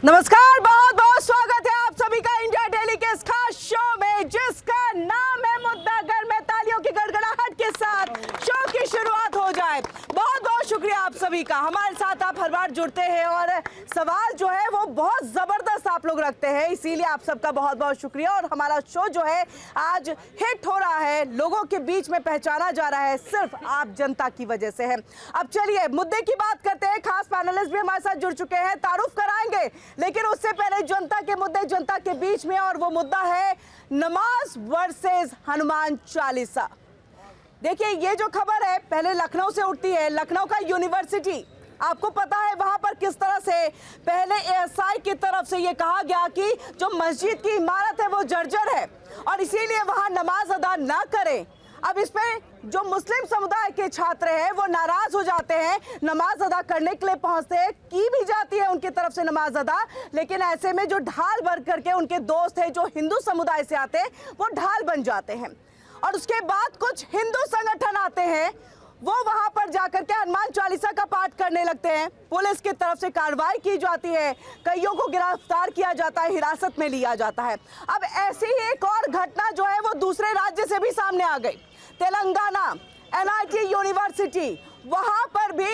नमस्कार, बहुत बहुत स्वागत है आप सभी का इंडिया डेली के इस खास शो में जिसका नाम है मुद्दा घर में। तालियों की गड़गड़ाहट के साथ शो की शुरुआत हो जाए। बहुत बहुत शुक्रिया आप सभी का, हमारे साथ आप हर बार जुड़ते हैं और सवाल जो है वो बहुत जबरदस्त आप लोग रखते हैं, इसीलिए आप सबका बहुत बहुत शुक्रिया। और हमारा शो जो है आज हिट हो रहा है, लोगों के बीच में पहचाना जा रहा है, सिर्फ आप जनता की वजह से है। अब चलिए मुद्दे की बात करते हैं। खास पैनलिस्ट भी हमारे साथ जुड़ चुके हैं, तारुफ कराएंगे, लेकिन उससे पहले जनता के मुद्दे जनता के बीच में, और वो मुद्दा है नमाज वर्सेस हनुमान चालीसा। देखिए ये जो खबर है पहले लखनऊ से उठती है। लखनऊ का यूनिवर्सिटी, आपको पता है वहां पर किस तरह से पहले एएसआई की तरफ से ये कहा गया कि जो मस्जिद की इमारत है वो जर्जर है और इसीलिए वहां नमाज अदा ना करें। अब इस पे जो मुस्लिम समुदाय के छात्र हैं वो नाराज हो जाते हैं, नमाज अदा करने के लिए पहुंचते हैं, की भी जाती है उनकी तरफ से नमाज अदा, लेकिन ऐसे में जो ढाल भर करके उनके दोस्त हैं जो हिंदू समुदाय से आते हैं वो ढाल बन जाते हैं। और उसके बाद कुछ हिंदू संगठन आते हैं, वो वहां पर जाकर के हनुमान चालीसा का पाठ करने लगते हैं। पुलिस की तरफ से कार्रवाई की जाती है, कईयों को गिरफ्तार किया जाता है, हिरासत में लिया जाता है। अब ऐसी ही एक और घटना जो है वो दूसरे राज्य से भी सामने आ गई। तेलंगाना एनआईटी यूनिवर्सिटी, वहां पर भी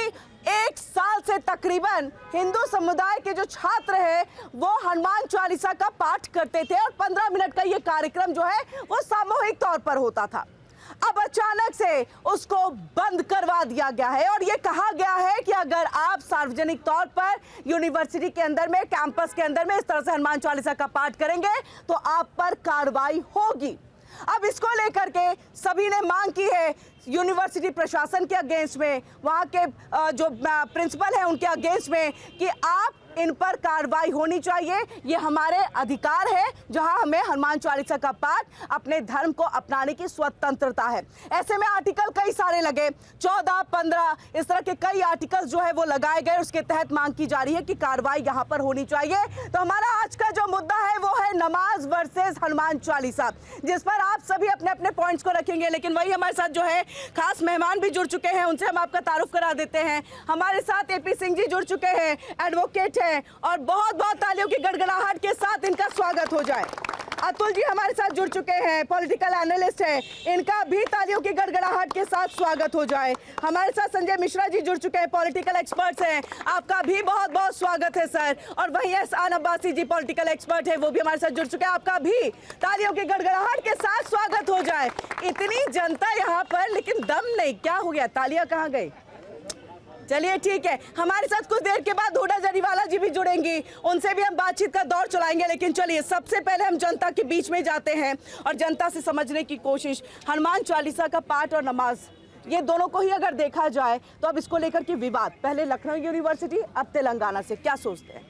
एक साल से तकरीबन हिंदू समुदाय के जो छात्र हैं वो हनुमान चालीसा का पाठ करते थे और 15 मिनट का ये कार्यक्रम जो है वो सामूहिक तौर पर होता था। अब अचानक से उसको बंद करवा दिया गया है और ये कहा गया है कि अगर आप सार्वजनिक तौर पर यूनिवर्सिटी के अंदर में, कैंपस के अंदर में इस तरह से हनुमान चालीसा का पाठ करेंगे तो आप पर कार्रवाई होगी। अब इसको लेकर के सभी ने मांग की है यूनिवर्सिटी प्रशासन के अगेंस्ट में, वहाँ के जो प्रिंसिपल हैं उनके अगेंस्ट में, कि आप इन पर कार्रवाई होनी चाहिए। ये हमारे अधिकार है जहां हमें हनुमान चालीसा का पाठ, अपने धर्म को अपनाने की स्वतंत्रता है। ऐसे में आर्टिकल कई सारे लगे, 14, 15 इस तरह के कई आर्टिकल्स जो है वो लगाए गए। उसके तहत मांग की जा रही है कि कार्रवाई यहां पर होनी चाहिए। तो हमारा आज का जो मुद्दा है वो है नमाज वर्सेस हनुमान चालीसा, जिस पर आप सभी अपने अपने पॉइंट्स को रखेंगे। लेकिन वही हमारे साथ जो है खास मेहमान भी जुड़ चुके हैं, उनसे हम आपका तारुफ करा देते हैं। हमारे साथ एपी सिंह जी जुड़ चुके हैं, एडवोकेट और बहुत बहुत तालियों की गड़गड़ाहट के साथ इनका स्वागत हो जाए। अतुल जी हमारे साथ जुड़ चुके हैं, पॉलिटिकल एनालिस्ट हैं, इनका भी तालियों की गड़गड़ाहट के साथ स्वागत हो जाए। हमारे साथ संजय मिश्रा जी जुड़ चुके हैं, पॉलिटिकल एक्सपर्ट्स हैं, आपका भी बहुत बहुत स्वागत है सर। और वही एहसान अब्बासी जी पॉलिटिकल एक्सपर्ट है, वो भी हमारे साथ जुड़ चुके हैं, आपका भी तालियों की गड़गड़ाहट के साथ स्वागत हो जाए। इतनी जनता यहाँ पर, लेकिन दम नहीं, क्या हो गया, तालियां कहाँ गई? चलिए ठीक है, हमारे साथ कुछ देर के बाद हुडा जरीवाला जी भी जुड़ेंगी, उनसे भी हम बातचीत का दौर चलाएंगे। लेकिन चलिए सबसे पहले हम जनता के बीच में जाते हैं और जनता से समझने की कोशिश। हनुमान चालीसा का पाठ और नमाज, ये दोनों को ही अगर देखा जाए तो अब इसको लेकर के विवाद, पहले लखनऊ यूनिवर्सिटी अब तेलंगाना से, क्या सोचते हैं?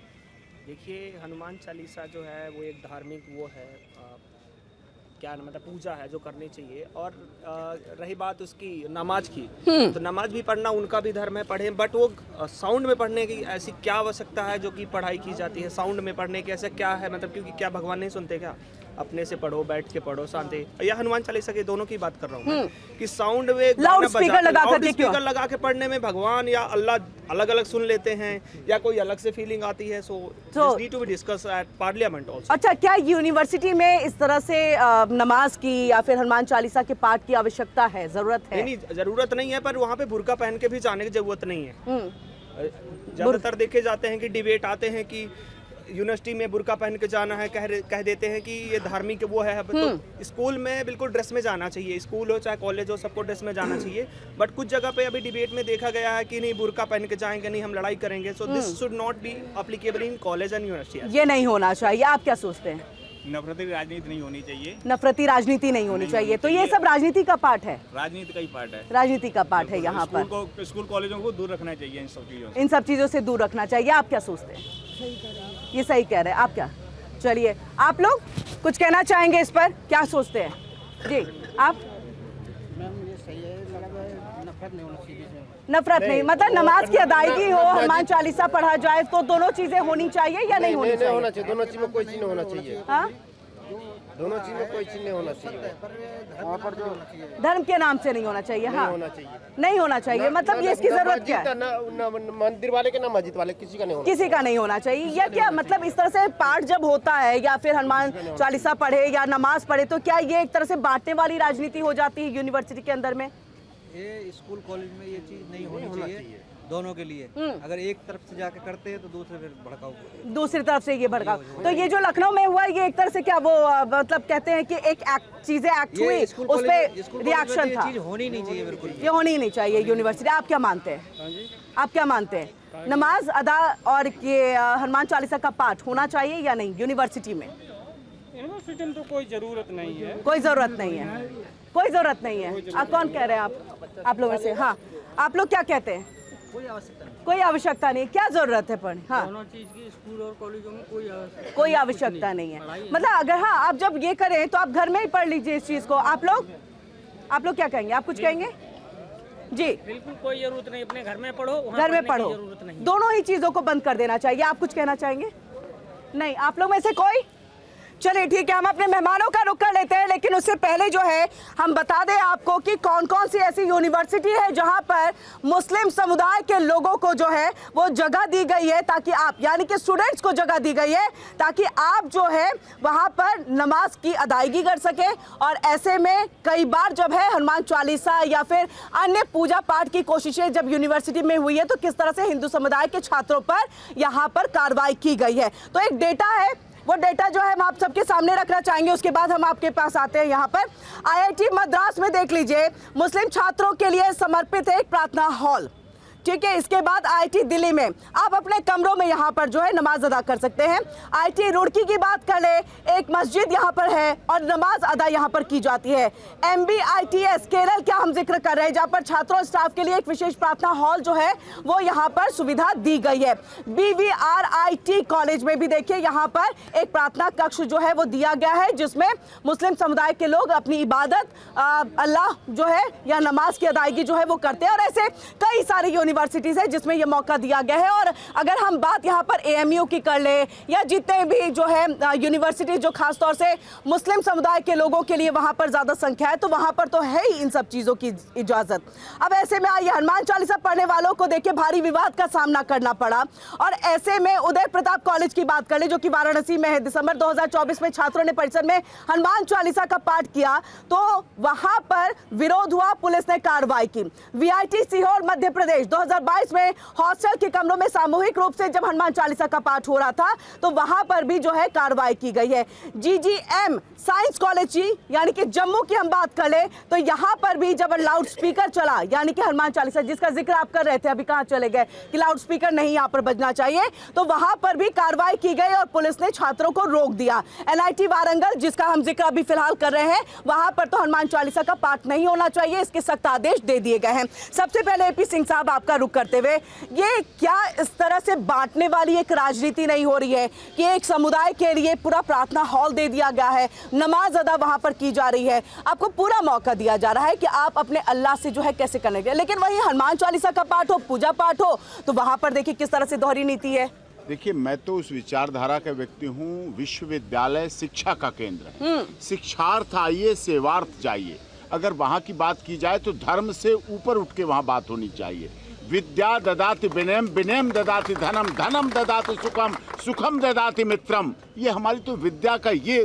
देखिए हनुमान चालीसा जो है वो एक धार्मिक वो है, क्या मतलब पूजा है जो करनी चाहिए। और रही बात उसकी नमाज की, तो नमाज भी पढ़ना उनका भी धर्म है, पढ़े, बट वो साउंड में पढ़ने की ऐसी क्या आवश्यकता है जो कि पढ़ाई की जाती है साउंड में पढ़ने की, ऐसा क्या है मतलब? क्योंकि क्या भगवान नहीं सुनते क्या? अपने से पढ़ो, बैठ के पढ़ो शांति। या हनुमान चालीसा के दोनों की बात कर रहा हूँ कि साउंड में लाउड स्पीकर लगा के पढ़ने में भगवान या अल्लाह अलग अलग सुन लेते हैं या कोई अलग से फीलिंग आती है। So need to be discuss at parliament also. अच्छा, क्या यूनिवर्सिटी में इस तरह से नमाज की या फिर हनुमान चालीसा के पाठ की आवश्यकता है, जरूरत है? नहीं, जरूरत नहीं है, पर वहाँ पे बुर्का पहन के भी जाने की जरूरत नहीं है। ज्यादातर देखे जाते हैं कि डिबेट आते हैं कि यूनिवर्सिटी में बुर्का पहन के जाना है, कह देते हैं कि ये धार्मिक वो है। तो स्कूल में बिल्कुल ड्रेस में जाना चाहिए, स्कूल हो चाहे कॉलेज हो, सबको ड्रेस में जाना चाहिए। बट कुछ जगह पे अभी डिबेट में देखा गया है कि नहीं बुर्का पहन के जाएंगे, नहीं हम लड़ाई करेंगे। So this should not be applicable in college and university. ये नहीं होना चाहिए, आप क्या सोचते हैं? नफरती राजनीति नहीं होनी चाहिए, नफरती राजनीति नहीं होनी चाहिए। तो ये सब राजनीति का पार्ट है, राजनीति का ही पार्ट है, राजनीति का पार्ट है यहाँ पर। स्कूल कॉलेजों को दूर रखना चाहिए इन सब चीजों से दूर रखना चाहिए। आप क्या सोचते हैं? ये सही कह रहे हैं, आप क्या? चलिए आप लोग कुछ कहना चाहेंगे इस पर, क्या सोचते हैं जी आप? नफरत नहीं, मतलब नमाज की अदायगी हो, हनुमान चालीसा पढ़ा जाए, तो दोनों चीजें होनी चाहिए या नहीं होनी चाहिए? होना चाहिए, दोनों चीज में कोई चीज नहीं होना चाहिए। हाँ, दोनों चीज में कोई चीज नहीं होना चाहिए वहाँ पर जो धर्म के नाम से नहीं होना चाहिए। हाँ, होना चाहिए नहीं होना चाहिए। मतलब ये इसकी जरूरत क्या है? मंदिर वाले के ना मस्जिद वाले किसी का नहीं होना किसी का नहीं होना चाहिए या क्या? मतलब इस तरह से पाठ जब होता है या फिर हनुमान चालीसा पढ़े या नमाज पढ़े तो क्या ये एक तरह से बांटने वाली राजनीति हो जाती है यूनिवर्सिटी के अंदर में? ये स्कूल कॉलेज में ये चीज नहीं होनी चाहिए दोनों के लिए। अगर एक तरफ से जाके करते हैं तो दूसरे फिर भड़काऊ, दूसरी तरफ से ये भड़काओ। तो ये जो लखनऊ में हुआ ये एक तरह से क्या वो मतलब कहते हैं कि एक चीजें एक्ट हुई, उस पे रिएक्शन था। चीज होनी नहीं चाहिए बिल्कुल। ये होनी ही नहीं चाहिए यूनिवर्सिटी। आप क्या मानते हैं? आप क्या मानते हैं? नमाज अदा और ये हनुमान चालीसा का पाठ होना चाहिए या नहीं यूनिवर्सिटी में? यूनिवर्सिटी में तो कोई जरूरत नहीं है। कोई जरूरत नहीं है, कोई जरूरत नहीं है। आप कौन कह रहे हैं? आप लोगों से। हाँ, आप लोग क्या कहते हैं? कोई आवश्यकता नहीं। कोई आवश्यकता नहीं। क्या जरूरत है पढ़ने? हाँ, दोनों चीज की स्कूल और कॉलेजों में कोई आवश्यकता नहीं है। मतलब अगर हाँ आप जब ये करें तो आप घर में ही पढ़ लीजिए इस चीज को। आप लोग क्या कहेंगे? आप कुछ कहेंगे? जी, बिल्कुल कोई जरूरत नहीं, अपने घर में पढ़ो, घर में पढ़ो। जरूरत नहीं। दोनों ही चीजों को बंद कर देना चाहिए। आप कुछ कहना चाहेंगे? नहीं, आप लोग में से कोई? चलिए ठीक है, हम अपने मेहमानों का रुख कर लेते हैं, लेकिन उससे पहले जो है हम बता दें आपको कि कौन कौन सी ऐसी यूनिवर्सिटी है जहां पर मुस्लिम समुदाय के लोगों को जो है वो जगह दी गई है, ताकि आप यानी कि स्टूडेंट्स को जगह दी गई है ताकि आप जो है वहां पर नमाज की अदायगी कर सके। और ऐसे में कई बार जब है हनुमान चालीसा या फिर अन्य पूजा पाठ की कोशिशें जब यूनिवर्सिटी में हुई है तो किस तरह से हिंदू समुदाय के छात्रों पर यहाँ पर कार्रवाई की गई है। तो एक डेटा है, वो डेटा जो है हम आप सबके सामने रखना चाहेंगे। उसके बाद हम आपके पास आते हैं यहाँ पर। आईआईटी मद्रास में देख लीजिए, मुस्लिम छात्रों के लिए समर्पित है एक प्रार्थना हॉल। ठीक है, इसके बाद आईआईटी दिल्ली में आप अपने कमरों में यहाँ पर जो है नमाज अदा कर सकते हैं। आईआईटी रुड़की की बात कर ले, एक मस्जिद यहाँ पर है और नमाज अदा यहाँ पर की जाती है। MBITS केरल क्या हम जिक्र कर रहे हैं, जहाँ पर छात्रों और स्टाफ के लिए एक विशेष प्रार्थना हॉल जो है वो यहाँ पर सुविधा दी गई है। BVRIT कॉलेज में भी देखिए यहाँ पर एक प्रार्थना कक्ष जो है वो दिया गया है, जिसमें मुस्लिम समुदाय के लोग अपनी इबादत अल्लाह जो है या नमाज की अदायगी जो है वो करते हैं। और ऐसे कई सारी यूनिवर्सिटीज है जिसमें ये मौका दिया गया है। और अगर हम बात यहाँ पर AMU की कर ले या जितने भी जो है यूनिवर्सिटी जो खास तौर से मुस्लिम समुदाय के लोगों के लिए वहां पर ज्यादा संख्या है, तो वहां पर तो है ही इन सब चीजों की इजाजत। अब ऐसे में आइए हनुमान चालीसा पढ़ने वालों को देखिए भारी विवाद का सामना करना पड़ा। और ऐसे में उदय प्रताप कॉलेज की बात कर ले जो कि वाराणसी में है, दिसंबर 2024 में छात्रों ने परिसर में हनुमान चालीसा का पाठ किया तो वहां पर विरोध हुआ, पुलिस ने कार्रवाई की। VIT सीहोर मध्य प्रदेश 2022 में हॉस्टल के कमरों में सामूहिक रूप से जब हनुमान चालीसा का पाठ हो रहा था तो वहां पर भी जो है कार्रवाई की गई है। GGM साइंस कॉलेज यानी कि जम्मू की हम बात कर ले तो यहां पर भी जब लाउड स्पीकर चला यानी कि हनुमान चालीसा जिसका जिक्र आप कर रहे थे, अभी कहां चले गए कि लाउड स्पीकर नहीं यहां पर बजना चाहिए, तो वहां पर भी कार्रवाई की गई और पुलिस ने छात्रों को रोक दिया। NIT वारंगल जिसका हम जिक्र अभी फिलहाल कर रहे हैं, वहां पर तो हनुमान चालीसा का पाठ नहीं होना चाहिए, इसके सख्त आदेश दे दिए गए हैं। सबसे पहले AP सिंह साहब आपका रुख करते हुए, ये क्या इस तरह से बांटने वाली एक राजनीति नहीं हो रही है कि एक समुदाय के लिए पूरा प्रार्थना हॉल दे दिया गया है, नमाज अदा वहां पर की जा रही है, आपको पूरा मौका दिया जा रहा है कि आप अपने अल्लाह से जो है कैसे करेंगे, लेकिन वही हनुमान चालीसा का पाठ हो, पूजा पाठ हो, तो वहां पर देखिए किस तरह से दोहरी नीति है। देखिए, मैं तो उस विचारधारा का व्यक्ति हूँ, विश्वविद्यालय शिक्षा का केंद्र है। शिक्षार्थ आइए, सेवार्थ जाइए। अगर वहाँ की बात की जाए तो धर्म से ऊपर उठ के वहाँ बात होनी चाहिए। विद्या ददाति विनयम, विनयम ददाति धनम, धनम ददाति सुखम, सुखम ददाति मित्रम। ये हमारी तो विद्या का ये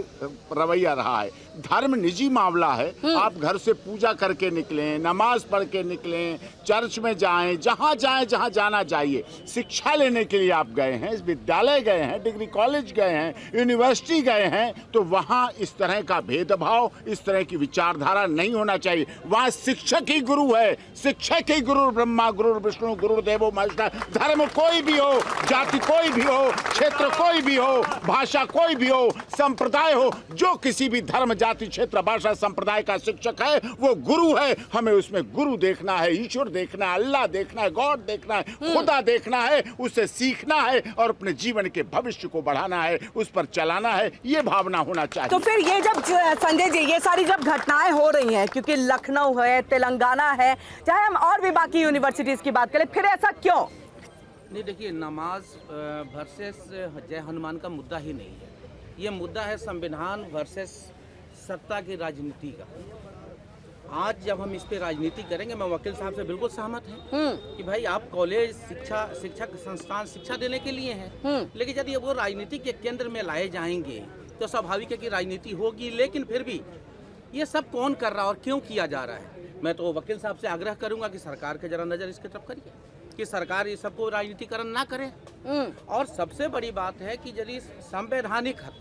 रवैया रहा है। धर्म निजी मामला है, आप घर से पूजा करके निकलें, नमाज पढ़ के निकलें, चर्च में जाएं, जहाँ जाना चाहिए। शिक्षा लेने के लिए आप गए हैं, विद्यालय गए हैं, डिग्री कॉलेज गए हैं, यूनिवर्सिटी गए हैं, तो वहाँ इस तरह का भेदभाव, इस तरह की विचारधारा नहीं होना चाहिए। वहाँ शिक्षक ही गुरु है, शिक्षक ही गुरु ब्रह्मा, गुरु विष्णु, गुरुदेवो महेश्वर। धर्म कोई भी हो, जाति कोई भी हो, क्षेत्र कोई भी हो, भाषा कोई भी हो, संप्रदाय हो, जो किसी भी धर्म, जाति, क्षेत्र, भाषा, संप्रदाय का शिक्षक है वो गुरु है। हमें उसमें गुरु देखना है, ईश्वर देखना है, अल्लाह देखना है, गॉड देखना है, खुदा देखना है, उससे सीखना है और अपने जीवन के भविष्य को बढ़ाना है, उस पर चलाना है, ये भावना होना चाहिए। तो फिर ये जब संजय जी ये सारी जब घटनाएं हो रही हैं, क्योंकि लखनऊ है, तेलंगाना है, चाहे हम और भी बाकी यूनिवर्सिटीज की बात करें, फिर ऐसा क्यों? नहीं, देखिए, नमाज वर्सेस जय हनुमान का मुद्दा ही नहीं है। ये मुद्दा है संविधान वर्सेस सत्ता की राजनीति का। आज जब हम इस पे राजनीति करेंगे, मैं वकील साहब से बिल्कुल सहमत है कि भाई आप कॉलेज शिक्षक संस्थान शिक्षा देने के लिए हैं, लेकिन यदि वो राजनीति के केंद्र में लाए जाएंगे तो स्वाभाविक है कि राजनीति होगी। लेकिन फिर भी ये सब कौन कर रहा है और क्यों किया जा रहा है? मैं तो वकील साहब से आग्रह करूंगा कि सरकार के जरा नज़र इसके तरफ करिए कि सरकार ये सबको राजनीतिकरण ना करे। और सबसे बड़ी बात है कि यदि संवैधानिक हक,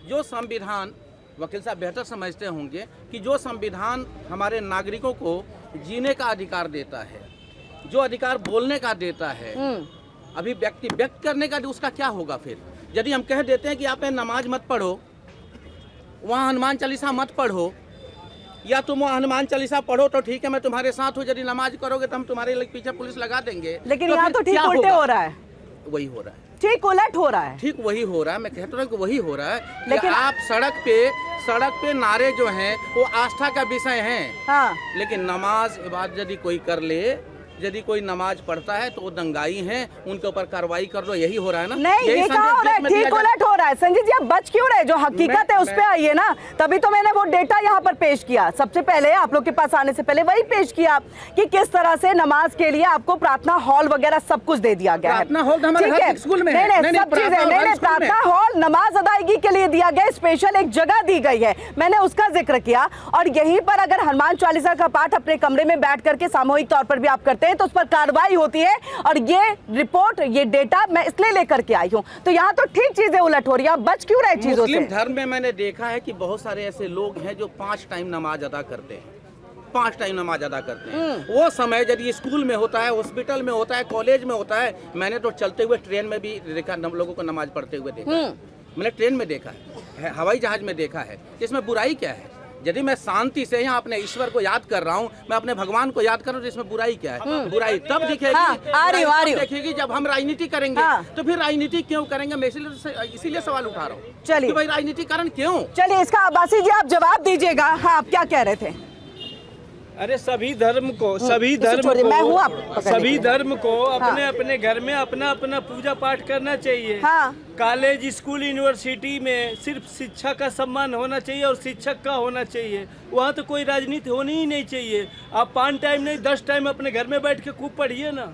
जो संविधान, वकील साहब बेहतर समझते होंगे कि जो संविधान हमारे नागरिकों को जीने का अधिकार देता है, जो अधिकार बोलने का देता है, अभी व्यक्त करने का, उसका क्या होगा फिर? यदि हम कह देते हैं कि आप नमाज मत पढ़ो, वहाँ हनुमान चालीसा मत पढ़ो, या तुम हनुमान चालीसा पढ़ो तो ठीक है मैं तुम्हारे साथ हूँ, यदि नमाज करोगे तो हम तुम्हारे पीछे पुलिस लगा देंगे। लेकिन यहाँ तो ठीक उल्टे हो रहा है। वही हो रहा है, ठीक उलट हो रहा है। ठीक वही हो रहा है, मैं कहता हूँ कि वही हो रहा है। लेकिन आप सड़क पे नारे जो हैं वो आस्था का विषय हैं। हाँ। लेकिन नमाज इबादत यदि कोई कर ले, यदि कोई नमाज पढ़ता है तो वो दंगाई हैं, उनके ऊपर कार्रवाई कर दो, यही हो रहा है ना? नहीं, ये कहाँ हो रहा है? ठीक उलट हो रहा है। संजीत जी, आप बच क्यों रहे? जो हकीकत है उस पे आइए ना। तभी तो मैंने वो डेटा यहाँ पर पेश किया, सबसे पहले आप लोग के पास आने से पहले वही पेश किया कि किस तरह से नमाज के लिए आपको प्रार्थना हॉल वगैरह सब कुछ दे दिया गया है। प्रार्थना हॉल हमारे हर स्कूल में है। नहीं, सब चीजें नहीं, प्रार्थना हॉल नमाज अदायगी के लिए दिया गया, स्पेशल एक जगह दी गई है, मैंने उसका जिक्र किया। और यहीं पर अगर हनुमान चालीसा का पाठ अपने कमरे में बैठ करके सामूहिक तौर पर भी आप करते हैं तो उस पर कार्रवाई होती है। और ये रिपोर्ट, ये डेटा मैं इसलिए लेकर के आई हूँ। तो यहाँ तो ठीक चीजें उलट हो रही है, बच क्यों रहे चीजों से? मुस्लिम धर्म में मैंने देखा है कि बहुत सारे ऐसे लोग हैं जो 5 टाइम नमाज अदा करते हैं, 5 टाइम नमाज अदा करते हैं। वो समय यदि स्कूल में होता है, हॉस्पिटल में होता है, कॉलेज में होता है, मैंने तो चलते हुए ट्रेन में भी देखा लोगों को नमाज पढ़ते हुए देखा है। मैंने ट्रेन में देखा है, हवाई जहाज में देखा है। इसमें बुराई क्या है? यदि मैं शांति से यहाँ अपने ईश्वर को याद कर रहा हूँ, मैं अपने भगवान को याद कर रहा हूँ, तो इसमें बुराई क्या है? बुराई तब दिखेगी, देखिएगी जब हम राजनीति करेंगे। तो फिर राजनीति क्यों करेंगे? मैं इसीलिए सवाल उठा रहा हूँ। चलिए भाई राजनीतिकरण क्यों? चलिए इसका अब्बासी जी आप जवाब दीजिएगा। हाँ, आप क्या कह रहे थे? अरे सभी धर्म को अपने अपने घर में अपना अपना पूजा पाठ करना चाहिए। हाँ। कॉलेज, स्कूल, यूनिवर्सिटी में सिर्फ शिक्षा का सम्मान होना चाहिए और शिक्षक का होना चाहिए। वहाँ तो कोई राजनीति होनी ही नहीं चाहिए। आप 5 टाइम नहीं 10 टाइम अपने घर में बैठ के खूब पढ़िए ना।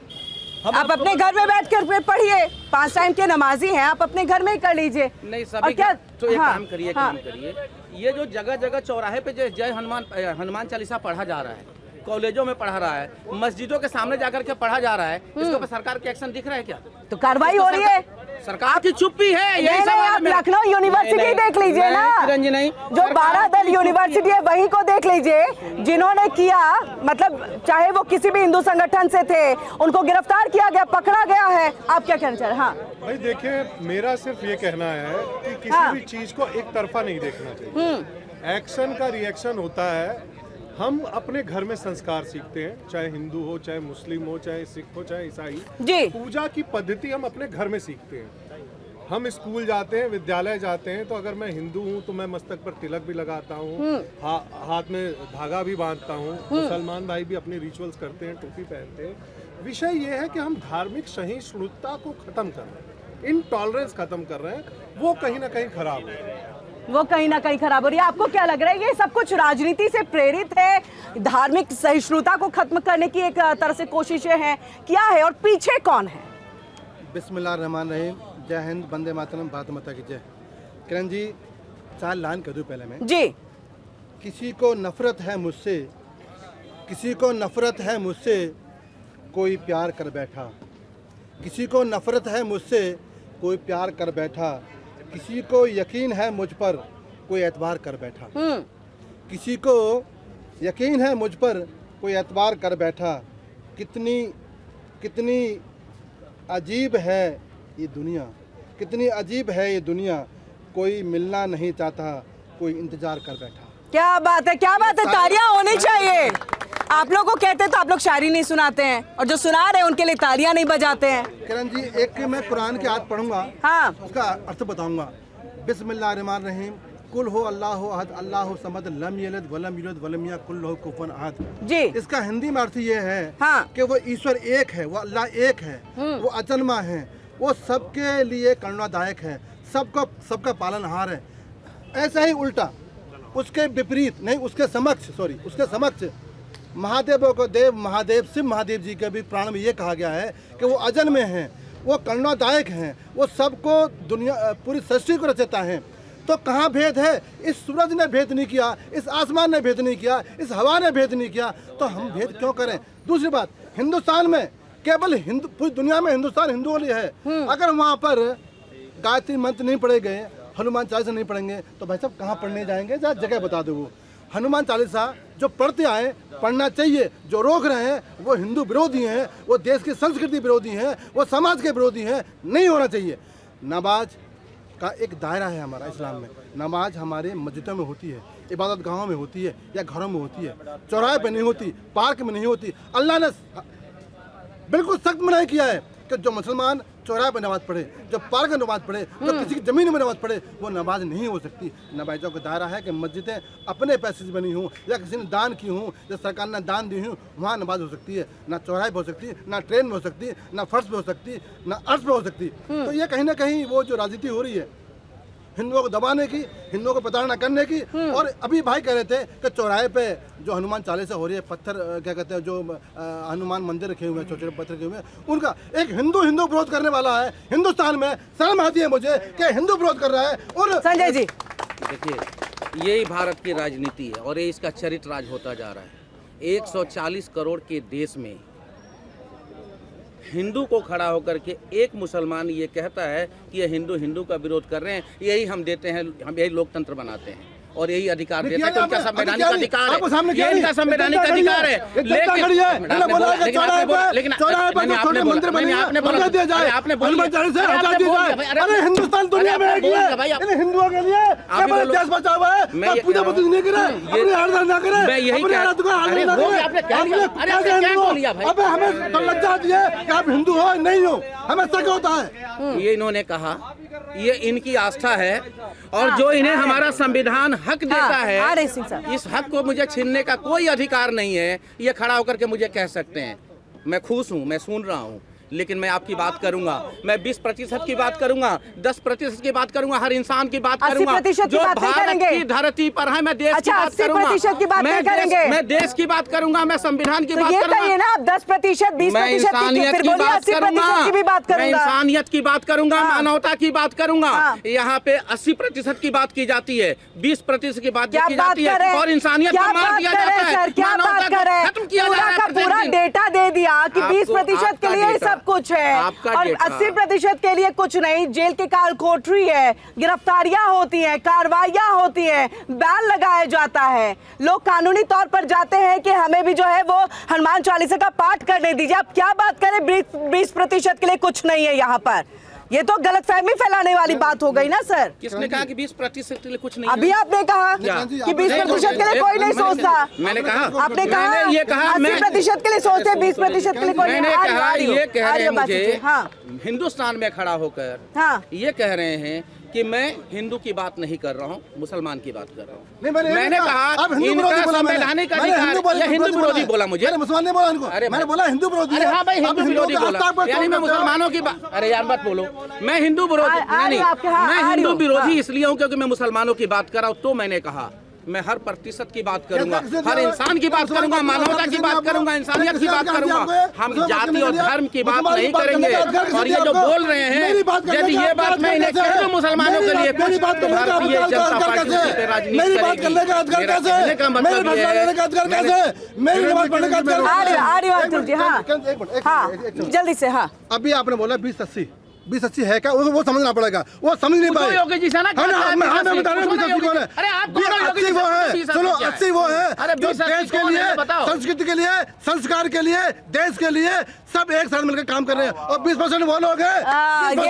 आप अपने घर में बैठ कर पढ़िए, 5 टाइम के नमाजी हैं, आप अपने घर में ही कर लीजिए। नहीं सभी क्या तो एक काम करिए, काम करिए, ये जो जगह जगह चौराहे पे जो जय हनुमान चालीसा पढ़ा जा रहा है, कॉलेजों में पढ़ा रहा है, मस्जिदों के सामने जाकर के पढ़ा जा रहा है, इसके ऊपर सरकार के एक्शन दिख रहा है क्या? तो कार्रवाई हो रही है। सरकार की चुप्पी है, यही सवाल है। आप लखनऊ यूनिवर्सिटी देख लीजिए ना, जो 12 दल यूनिवर्सिटी है वहीं को देख लीजिए, जिन्होंने किया, मतलब चाहे वो किसी भी हिंदू संगठन से थे, उनको गिरफ्तार किया गया, पकड़ा गया है। आप क्या कहना चाह रहे हैं? हाँ भाई देखिए, मेरा सिर्फ ये कहना है कि किसी भी चीज को एक तरफा नहीं देखना चाहिए। एक्शन का रिएक्शन होता है। हम अपने घर में संस्कार सीखते हैं, चाहे हिंदू हो, चाहे मुस्लिम हो, चाहे सिख हो, चाहे ईसाई। जी। पूजा की पद्धति हम अपने घर में सीखते हैं। हम स्कूल जाते हैं, विद्यालय जाते हैं, तो अगर मैं हिंदू हूँ तो मैं मस्तक पर तिलक भी लगाता हूँ, हाथ में धागा भी बांधता हूँ। मुसलमान भाई भी अपने रिचुअल्स करते हैं, टोपी पहनते हैं। विषय ये है कि हम धार्मिक सहिष्णुता को खत्म कर रहे हैं, इनटॉलरेंस खत्म कर रहे हैं। वो कहीं ना कहीं खराब है, वो कहीं ना कहीं खराब हो रही है। आपको क्या लग रहा है ये सब कुछ राजनीति से प्रेरित है? धार्मिक सहिष्णुता को खत्म करने की एक तरह से कोशिशें हैं, क्या है और पीछे कौन है? बिस्मिल्लाहिर्रहमानिर्रहीम, जय हिंद, वंदे मातरम, भारत माता की जय। किरण जी, 4 लाइन कर दूं पहले मैं जी। किसी को नफरत है मुझसे, किसी को नफरत है मुझसे, कोई प्यार कर बैठा। किसी को नफरत है मुझसे, कोई प्यार कर बैठा। किसी को यकीन है मुझ पर, कोई एतबार कर बैठा। किसी को यकीन है मुझ पर, कोई एतबार कर बैठा। कितनी अजीब है ये दुनिया, कितनी अजीब है ये दुनिया। कोई मिलना नहीं चाहता, कोई इंतजार कर बैठा। क्या बात है, क्या बात है, तालियां होनी चाहिए। आप लोग को कहते तो आप लोग शायरी नहीं सुनाते हैं, और जो सुना रहे हैं उनके लिए तालियां नहीं बजाते हैं। किरण जी, एक मैं कुरान की आयत पढ़ूंगा, हाँ, उसका अर्थ बताऊंगा। बिस्मिल्लाहिर्रहमानिर्रहीम, कुल हो अल्लाहु अहद अल्लाहु समद लम यलिद वलम यूलद वलम यकुल लहू कुफुवन अहद। जी। इसका हिंदी में अर्थ ये है, हाँ, कि वो ईश्वर एक है, वो अल्लाह एक है, वो अजन्मा है, वो सबके लिए करुणादायक है, सबका पालनहार है। ऐसा ही उल्टा उसके विपरीत नहीं, उसके समक्ष महादेव को देव महादेव शिव महादेव जी के भी प्राण में ये कहा गया है कि वो अजन में हैं, वो करुणादायक हैं, वो सबको दुनिया पूरी सृष्टि को रचता है। तो कहाँ भेद है? इस सूरज ने भेद नहीं किया, इस आसमान ने भेद नहीं किया, इस हवा ने भेद नहीं किया, तो हम भेद क्यों करें? दूसरी बात, हिंदुस्तान में केवल हिंदू, पूरी दुनिया में हिंदुस्तान हिंदुओं लिए है। अगर वहाँ पर गायत्री मंत्र नहीं पढ़े गए, हनुमान चालीसा नहीं पढ़ेंगे, तो भाई साहब कहाँ पढ़ने जाएंगे? जरा जगह बता दो। वो हनुमान चालीसा जो पढ़ते आए पढ़ना चाहिए, जो रोक रहे हैं वो हिंदू विरोधी हैं, वो देश की संस्कृति विरोधी हैं, वो समाज के विरोधी हैं, नहीं होना चाहिए। नमाज का एक दायरा है हमारा इस्लाम में। नमाज हमारे मस्जिदों में होती है, इबादत गाहों में होती है या घरों में होती है, चौराहे पे नहीं होती, पार्क में नहीं होती। अल्लाह ने बिल्कुल सख्त मना किया है कि जो मुसलमान चौराहे पर नमाज पढ़े, जो पार्क में नमाज पढ़े, जो किसी की ज़मीन में नमाज पढ़े, वो नमाज नहीं हो सकती। नमाजों का दायरा है कि मस्जिदें अपने पैसे से बनी हों या किसी ने दान की हों या सरकार ने दान दी हों, वहाँ नमाज हो सकती है। ना चौराहे पर हो सकती, ना ट्रेन में हो सकती, ना फर्श पे हो सकती, ना अर्श पे हो सकती। तो ये कहीं ना कहीं वो जो राजनीति हो रही है हिंदुओं को दबाने की, हिंदुओं को प्रताड़ना करने की। और अभी भाई कह रहे थे कि चौराहे पे जो हनुमान चालीसा हो रही है, पत्थर क्या कहते हैं, जो हनुमान मंदिर रखे हुए हैं, छोटे छोटे पत्थर रखे हुए हैं, उनका एक हिंदू विरोध करने वाला है हिंदुस्तान में। शर्म आती है मुझे कि हिंदू विरोध कर रहा है। और संजय जी, देखिए यही भारत की राजनीति है और ये इसका चरित्र राज होता जा रहा है। 140 करोड़ के देश में हिंदू को खड़ा होकर के एक मुसलमान ये कहता है कि ये हिंदू का विरोध कर रहे हैं, यही हम देते हैं, हम यही लोकतंत्र बनाते हैं और यही अधिकार देते हैं। उनका संवैधानिक अधिकार है, ये इनका संवैधानिक अधिकार है। हिंदुस्तान दुनिया में हिंदुओं के लिए देश बचा हुआ है, पूजा बुद्धि नहीं करे, मैं यही अबे हमें तो लज्जा आती है कि आप हिंदू हो नहीं हो, हमें शक होता है। ये इन्होंने कहा, ये इनकी आस्था है और जो इन्हें हमारा संविधान हक देता है, इस हक को मुझे छीनने का कोई अधिकार नहीं है। ये खड़ा होकर के मुझे कह सकते हैं। मैं खुश हूँ, मैं सुन रहा हूँ, लेकिन मैं आपकी बात करूंगा, मैं 20% की बात करूंगा, 10% की बात करूंगा, हर इंसान की बात करूंगा जो भारत की धरती पर है। मैं देश की बात करूंगा, मैं देश की बात करूंगा, मैं संविधान की बात करूंगा, 10%, 20%, मैं इंसानियत की बात करूंगा, मैं इंसानियत की बात करूंगा, मानवता की बात करूंगा। यहाँ पे 80% की बात की जाती है, 20% की बात की जाती है और इंसानियत को मार दिया जाता है, मानवता खत्म किया जा रहा है। पूरा डेटा दे दिया कि 20% के लिए सब कुछ है और 80% के लिए कुछ नहीं। जेल की काल कोठरी है, गिरफ्तारियां होती हैं, कार्रवाइयां होती हैं, बैन लगाया जाता है, लोग कानूनी तौर पर जाते हैं कि हमें भी जो है वो हनुमान चालीसा का पाठ करने दीजिए। आप क्या बात करें 20% के लिए कुछ नहीं है यहाँ पर? ये तो गलतफहमी फैलाने वाली बात हो गई ना सर। किसने कहा कि 20% के लिए कुछ नहीं? अभी आपने कहा कि 20% के लिए कोई नहीं सोचता। मैंने कहा, आपने कहा ये कहा 80% के लिए सोचते हैं, 20% के लिए कोई नहीं। मैंने कहा, ये कह रहे हैं मुझे, हाँ, हिंदुस्तान में खड़ा होकर हाँ, ये कह रहे हैं कि मैं हिंदू की बात नहीं कर रहा हूँ, मुसलमान की बात कर रहा हूँ। मैंने कहा इनका संवैधानिक अधिकार, या हिंदू विरोधी बोला मुझे, मुसलमान नहीं बोला इनको, मैंने बोला हिंदू विरोधी। अरे हाँ भाई, हिंदू विरोधी बोला, यानी मैं मुसलमानों की बात, अरे यार मत बोलो, मैं हिंदू विरोधी नहीं, मैं हिंदू विरोधी इसलिए हूँ क्योंकि मैं मुसलमानों की बात कर रहा हूँ। तो मैंने कहा मैं हर प्रतिशत की बात करूंगा, हर इंसान की बात करूंगा, मानवता की बात करूंगा, इंसानियत की बात करूंगा। हम जाति और धर्म की बात नहीं करेंगे। और ये जो बोल रहे हैं, यदि ये बात मैं इन्हें कह दूं मुसलमानों के लिए कुछ, तो भारतीय जनता पार्टी उसी पे राजनीति करेगी। मेरा कहने का मतलब ये है, जल्दी से। हाँ, अभी आपने बोला 20-80 है क्या? वो समझना पड़ेगा, वो समझ नहीं पाए। योगी जी से ना, मैं बता रहा हूँ 20-80 कौन है? अरे आप 80 वो है, सुनो 80 वो है जो देश के लिए, संस्कृति के लिए, संस्कार के लिए, देश के लिए सब एक साथ मिलकर काम कर रहे हैं। और 20% वो लोग हैं, जो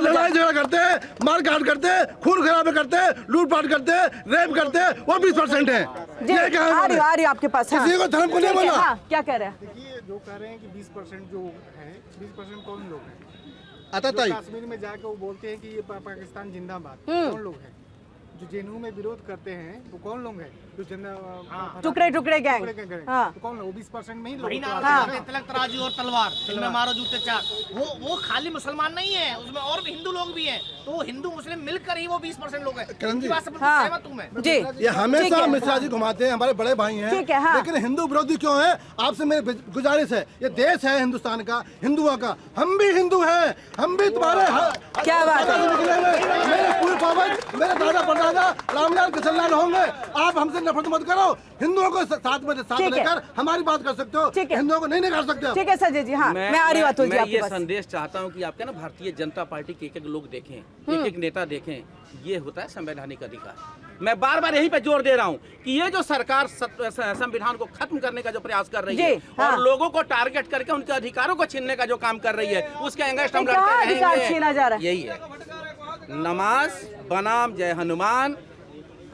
लड़ाई झगड़ा करते हैं, मार काट करते हैं, खून खराबे करते हैं, लूटपाट करते हैं, रेप करते हैं, वो 20% है। ये क्या है आपके पास? किसी को धर्म को नहीं बोला। क्या कह रहे हैं? देखिए, जो कह रहे हैं कि 20% जो है, 20% कौन लोग हैं? आता कश्मीर में जाके वो बोलते हैं कि ये पाकिस्तान जिंदाबाद, कौन लोग हैं? जो जेएनयू में विरोध करते हैं वो कौन लोग हैं जो टुकड़े टुकड़े गैंग हाँ तो कौन लोग 20% में ही लोग तिलक तराजू और तलवार इनमें मारो जूते चार वो खाली मुसलमान नहीं है, उसमें और भी हिंदू लोग भी हैं, तो वो हिंदू मुस्लिम मिलकर ही वो 20% लोग हैं। करण जी, बात से बिल्कुल हाँ। सहमत हूं मैं। जी ये हमेशा मिश्रा जी घुमाते हैं, हमारे बड़े भाई हैं, ठीक है, हाँ। लेकिन हिंदू विरोधी क्यों है? आपसे मेरी गुजारिश है, ये देश है हिंदुस्तान का, हिंदुओं का, हम भी हिंदू हैं, हम भी तुम्हारे क्या बात है? मेरे पूर्व पूर्वज, मेरे दादा परदादा रामलाल किशनलाल होंगे। आप हमसे नफरत मत करो, हिंदुओं को साथ ठीक है। लेकर हमारी बात कर सकते हो, ठीक है। हिंदुओं को नहीं कर सकते हो। ठीक है संजय जी, हाँ मैं आ रही हूँ अतुल जी मैं आपके ये पास। संदेश चाहता हूँ कि आपके ना भारतीय जनता पार्टी के एक लोग देखें, एक नेता देखें, ये होता है संवैधानिक अधिकार। मैं बार बार यही पे जोर दे रहा हूँ कि ये जो सरकार संविधान को खत्म करने का जो प्रयास कर रही है हाँ। और लोगों को टारगेट करके उनके अधिकारों को छीनने का जो काम कर रही है, उसके अगेंस्ट हम कहाँ लड़ते अधिकार रहेंगे। छीना जा रहा है? यही है नमाज बनाम जय हनुमान,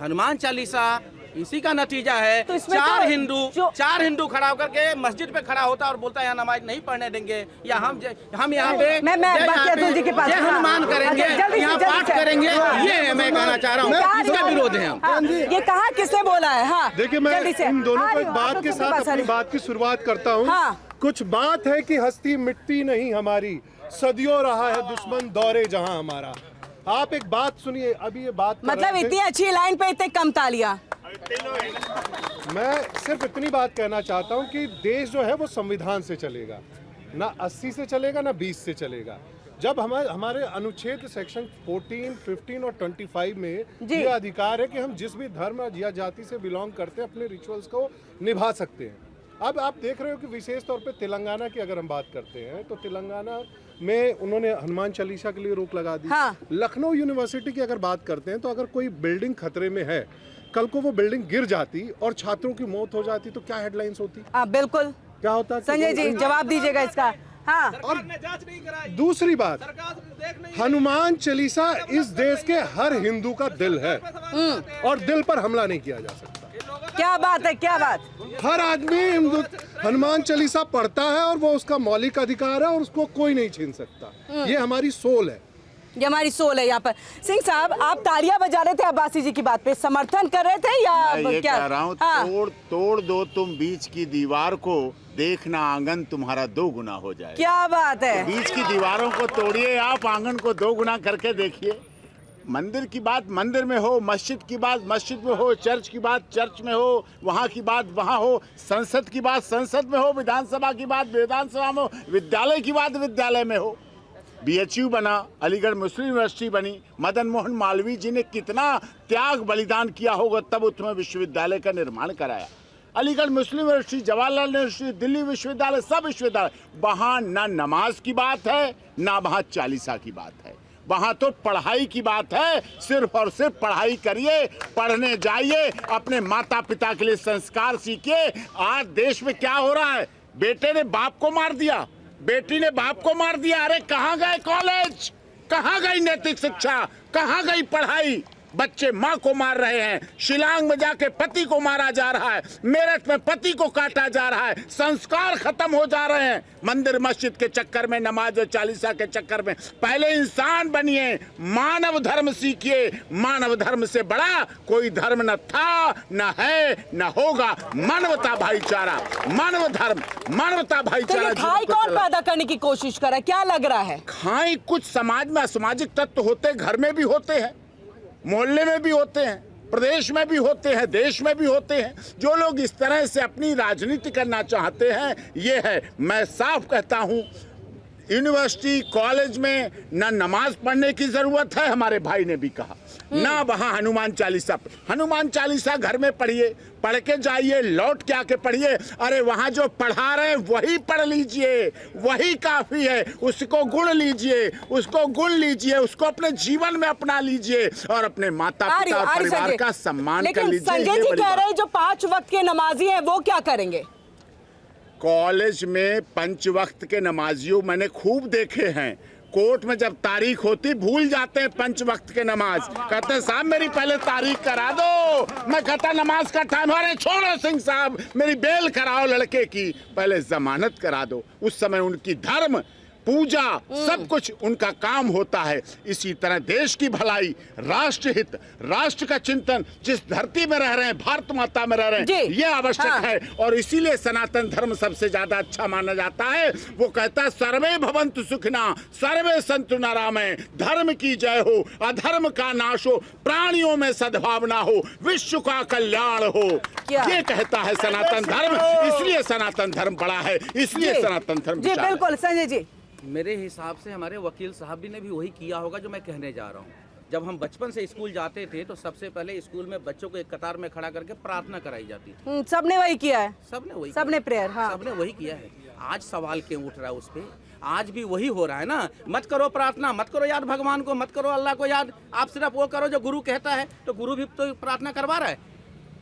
हनुमान चालीसा, इसी का नतीजा है। तो इसमें चार तो चार हिंदू खड़ा होकर के मस्जिद पे खड़ा होता है और बोलता है यहाँ नमाज नहीं पढ़ने देंगे, या हम यहाँ पे मैं बाकी अतुल जी के पास जय हनुमान हाँ। करेंगे, अच्छा, जल्दी से, यहाँ जल्दी पाठ से। करेंगे, हाँ। ये मैं कहना चाह रहा हूँ, इसका विरोध है हम। हाँ, ये कहा किसने बोला है? हाँ देखिए मैं जल्दी से। इन दोनों आ को रही एक हूँ, बात आप के तो साथ पास आ अपनी रही। बात की शुरुआत करता हूँ। हाँ। कुछ बात है कि हस्ती मिटती नहीं हमारी, सदियों रहा है दुश्मन दौरे जहां हमारा। आप एक बात सुनिए, अभी ये बात कर मतलब रहे थे। इतनी अच्छी लाइन पे इतने कम तालियां। मैं सिर्फ इतनी बात कहना चाहता हूं कि देश जो है वो संविधान से चलेगा, ना 80 से चलेगा ना 20 से चलेगा। जब हमारे अनुच्छेद सेक्शन 14, 15 और 25 में ये अधिकार है कि हम जिस भी धर्म या जाति से बिलोंग करते हैं अपने रिचुअल्स को निभा सकते हैं। अब आप देख रहे हो कि विशेष तौर पे तेलंगाना की अगर हम बात करते हैं तो तेलंगाना में उन्होंने हनुमान चालीसा के लिए रोक लगा दी। हाँ। लखनऊ यूनिवर्सिटी की अगर बात करते हैं तो अगर कोई बिल्डिंग खतरे में है, कल को वो बिल्डिंग गिर जाती और छात्रों की मौत हो जाती तो क्या हेडलाइंस होती? बिल्कुल क्या होता? संजय जी जवाब दीजिएगा इसका। हाँ और दूसरी बात, हनुमान चालीसा इस देश के हर हिंदू का दिल है और दिल पर हमला नहीं किया जा सकता। क्या बात है, क्या बात? हर आदमी हनुमान चालीसा पढ़ता है और वो उसका मौलिक अधिकार है और उसको कोई नहीं छीन सकता। ये हमारी सोल है, ये हमारी सोल है यहाँ पर। सिंह साहब आप तालियां बजा रहे थे अब्बासी जी की बात पे, समर्थन कर रहे थे या मैं ये क्या? कह रहा हूँ हाँ। तोड़ दो तुम बीच की दीवार को, देखना आंगन तुम्हारा 2 गुना हो जाए। क्या बात है? बीच की दीवारों को तोड़िए, आप आंगन को 2 गुना करके देखिए। मंदिर की बात मंदिर में हो, मस्जिद की बात मस्जिद में हो, चर्च की बात चर्च में हो, वहाँ की बात वहाँ हो, संसद की बात संसद में हो, विधानसभा की बात विधानसभा में हो, विद्यालय की बात विद्यालय में हो। BHU बना, अलीगढ़ मुस्लिम यूनिवर्सिटी बनी, मदन मोहन मालवीय जी ने कितना त्याग बलिदान किया होगा तब उसमें विश्वविद्यालय का निर्माण कराया। अलीगढ़ मुस्लिम यूनिवर्सिटी, जवाहरलाल यूनिवर्सिटी, दिल्ली विश्वविद्यालय, सब विश्वविद्यालय, वहाँ ना नमाज की बात है ना वहाँ चालीसा की बात है, वहाँ तो पढ़ाई की बात है। सिर्फ और सिर्फ पढ़ाई करिए, पढ़ने जाइए, अपने माता पिता के लिए संस्कार सीखिए। आज देश में क्या हो रहा है, बेटे ने बाप को मार दिया, बेटी ने बाप को मार दिया। अरे कहाँ गए कॉलेज, कहाँ गई नैतिक शिक्षा, कहाँ गई पढ़ाई? बच्चे माँ को मार रहे हैं, शिलांग में जाके पति को मारा जा रहा है, मेरठ में पति को काटा जा रहा है, संस्कार खत्म हो जा रहे हैं मंदिर मस्जिद के चक्कर में, नमाज और चालीसा के चक्कर में। पहले इंसान बनिए, मानव धर्म सीखिए। मानव धर्म से बड़ा कोई धर्म न था, न है, न होगा। मानवता भाईचारा, मानव धर्म, मानवता भाईचारा। तो खाई कौन पैदा करने की कोशिश कर रहा है, क्या लग रहा है? खाई कुछ समाज में असामाजिक तत्व होते, घर में भी होते हैं, मोहल्ले में भी होते हैं, प्रदेश में भी होते हैं, देश में भी होते हैं। जो लोग इस तरह से अपनी राजनीति करना चाहते हैं, ये है। मैं साफ कहता हूं, यूनिवर्सिटी कॉलेज में ना नमाज पढ़ने की जरूरत है, हमारे भाई ने भी कहा, ना वहाँ हनुमान चालीसा। हनुमान चालीसा घर में पढ़िए, पढ़ के जाइए, लौट के आके पढ़िए। अरे वहाँ जो पढ़ा रहे हैं वही पढ़ लीजिए, वही काफी है। उसको गुण लीजिए, उसको गुण लीजिए, उसको अपने जीवन में अपना लीजिए और अपने माता पिता और परिवार का सम्मान कर लीजिए। संजय जी कह रहे हैं जो 5 वक्त के नमाजी हैं वो क्या करेंगे? कॉलेज में 5 वक्त के नमाजियों मैंने खूब देखे हैं। कोर्ट में जब तारीख होती भूल जाते हैं 5 वक्त के नमाज, कहते हैं साहब मेरी पहले तारीख करा दो। मैं कहता नमाज का टाइम, अरे छोड़ो सिंह साहब मेरी बेल कराओ लड़के की, पहले जमानत करा दो। उस समय उनकी धर्म पूजा सब कुछ उनका काम होता है। इसी तरह देश की भलाई, राष्ट्र हित, राष्ट्र का चिंतन, जिस धरती में रह रहे हैं, भारत माता में रह रहे हैं, जी। ये आवश्यक है। और इसीलिए सनातन धर्म सबसे ज्यादा अच्छा माना जाता है। वो कहता है सर्वे भवन्तु सुखिना सर्वे सन्तु निरामय, धर्म की जय हो, अधर्म का नाश हो, प्राणियों में सद्भावना हो, विश्व का कल्याण हो। क्या? ये कहता है सनातन धर्म, इसलिए सनातन धर्म बड़ा है, इसलिए जी। सनातन धर्म जी विशाल है। बिल्कुल संजय जी। मेरे हिसाब से हमारे वकील साहब भी ने भी वही किया होगा जो मैं कहने जा रहा हूँ। जब हम बचपन से स्कूल जाते थे तो सबसे पहले स्कूल में बच्चों को एक कतार में खड़ा करके प्रार्थना कराई जाती थी। सबने वही किया है, सबने प्रेयर, हाँ। सबने वही किया है। आज सवाल क्यों उठ रहा है उस पे? आज भी वही हो रहा है ना। मत करो प्रार्थना, मत करो याद भगवान को, मत करो अल्लाह को याद, आप सिर्फ वो करो जो गुरु कहता है। तो गुरु भी तो प्रार्थना करवा रहा है,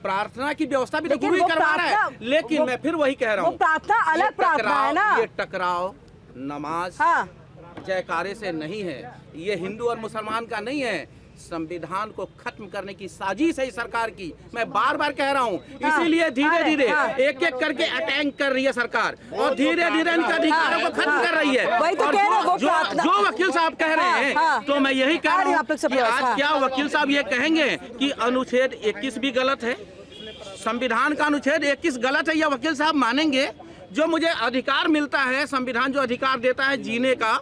प्रार्थना की व्यवस्था भी तो लेकिन गुरु ही वो करवा रहा है। प्रार्थना- लेकिन वो- मैं फिर वही कह रहा वो हूँ, प्रार्थना अलग प्रार्थना है ना। ये टकराव नमाज हाँ। जयकारे से नहीं है, ये हिंदू और मुसलमान का नहीं है। संविधान को खत्म करने की साजिश है इस सरकार की, मैं बार बार कह रहा हूँ। हाँ। इसीलिए धीरे अरे, धीरे हाँ। एक एक करके अटैक कर रही है सरकार और धीरे धीरे इनका अधिकारों को खत्म कर रही है। वही तो और कह रहे हैं, वो जो प्रार्थना- जो वकील साहब कह रहे हाँ, हैं, हाँ। तो मैं यही कह अरे, रहा आप लोग हूँ सब कि लोग, आज हाँ। क्या वकील साहब ये कहेंगे कि अनुच्छेद 21 भी गलत है, संविधान का अनुच्छेद 21 गलत है, या वकील साहब मानेंगे? जो मुझे अधिकार मिलता है, संविधान जो अधिकार देता है जीने का,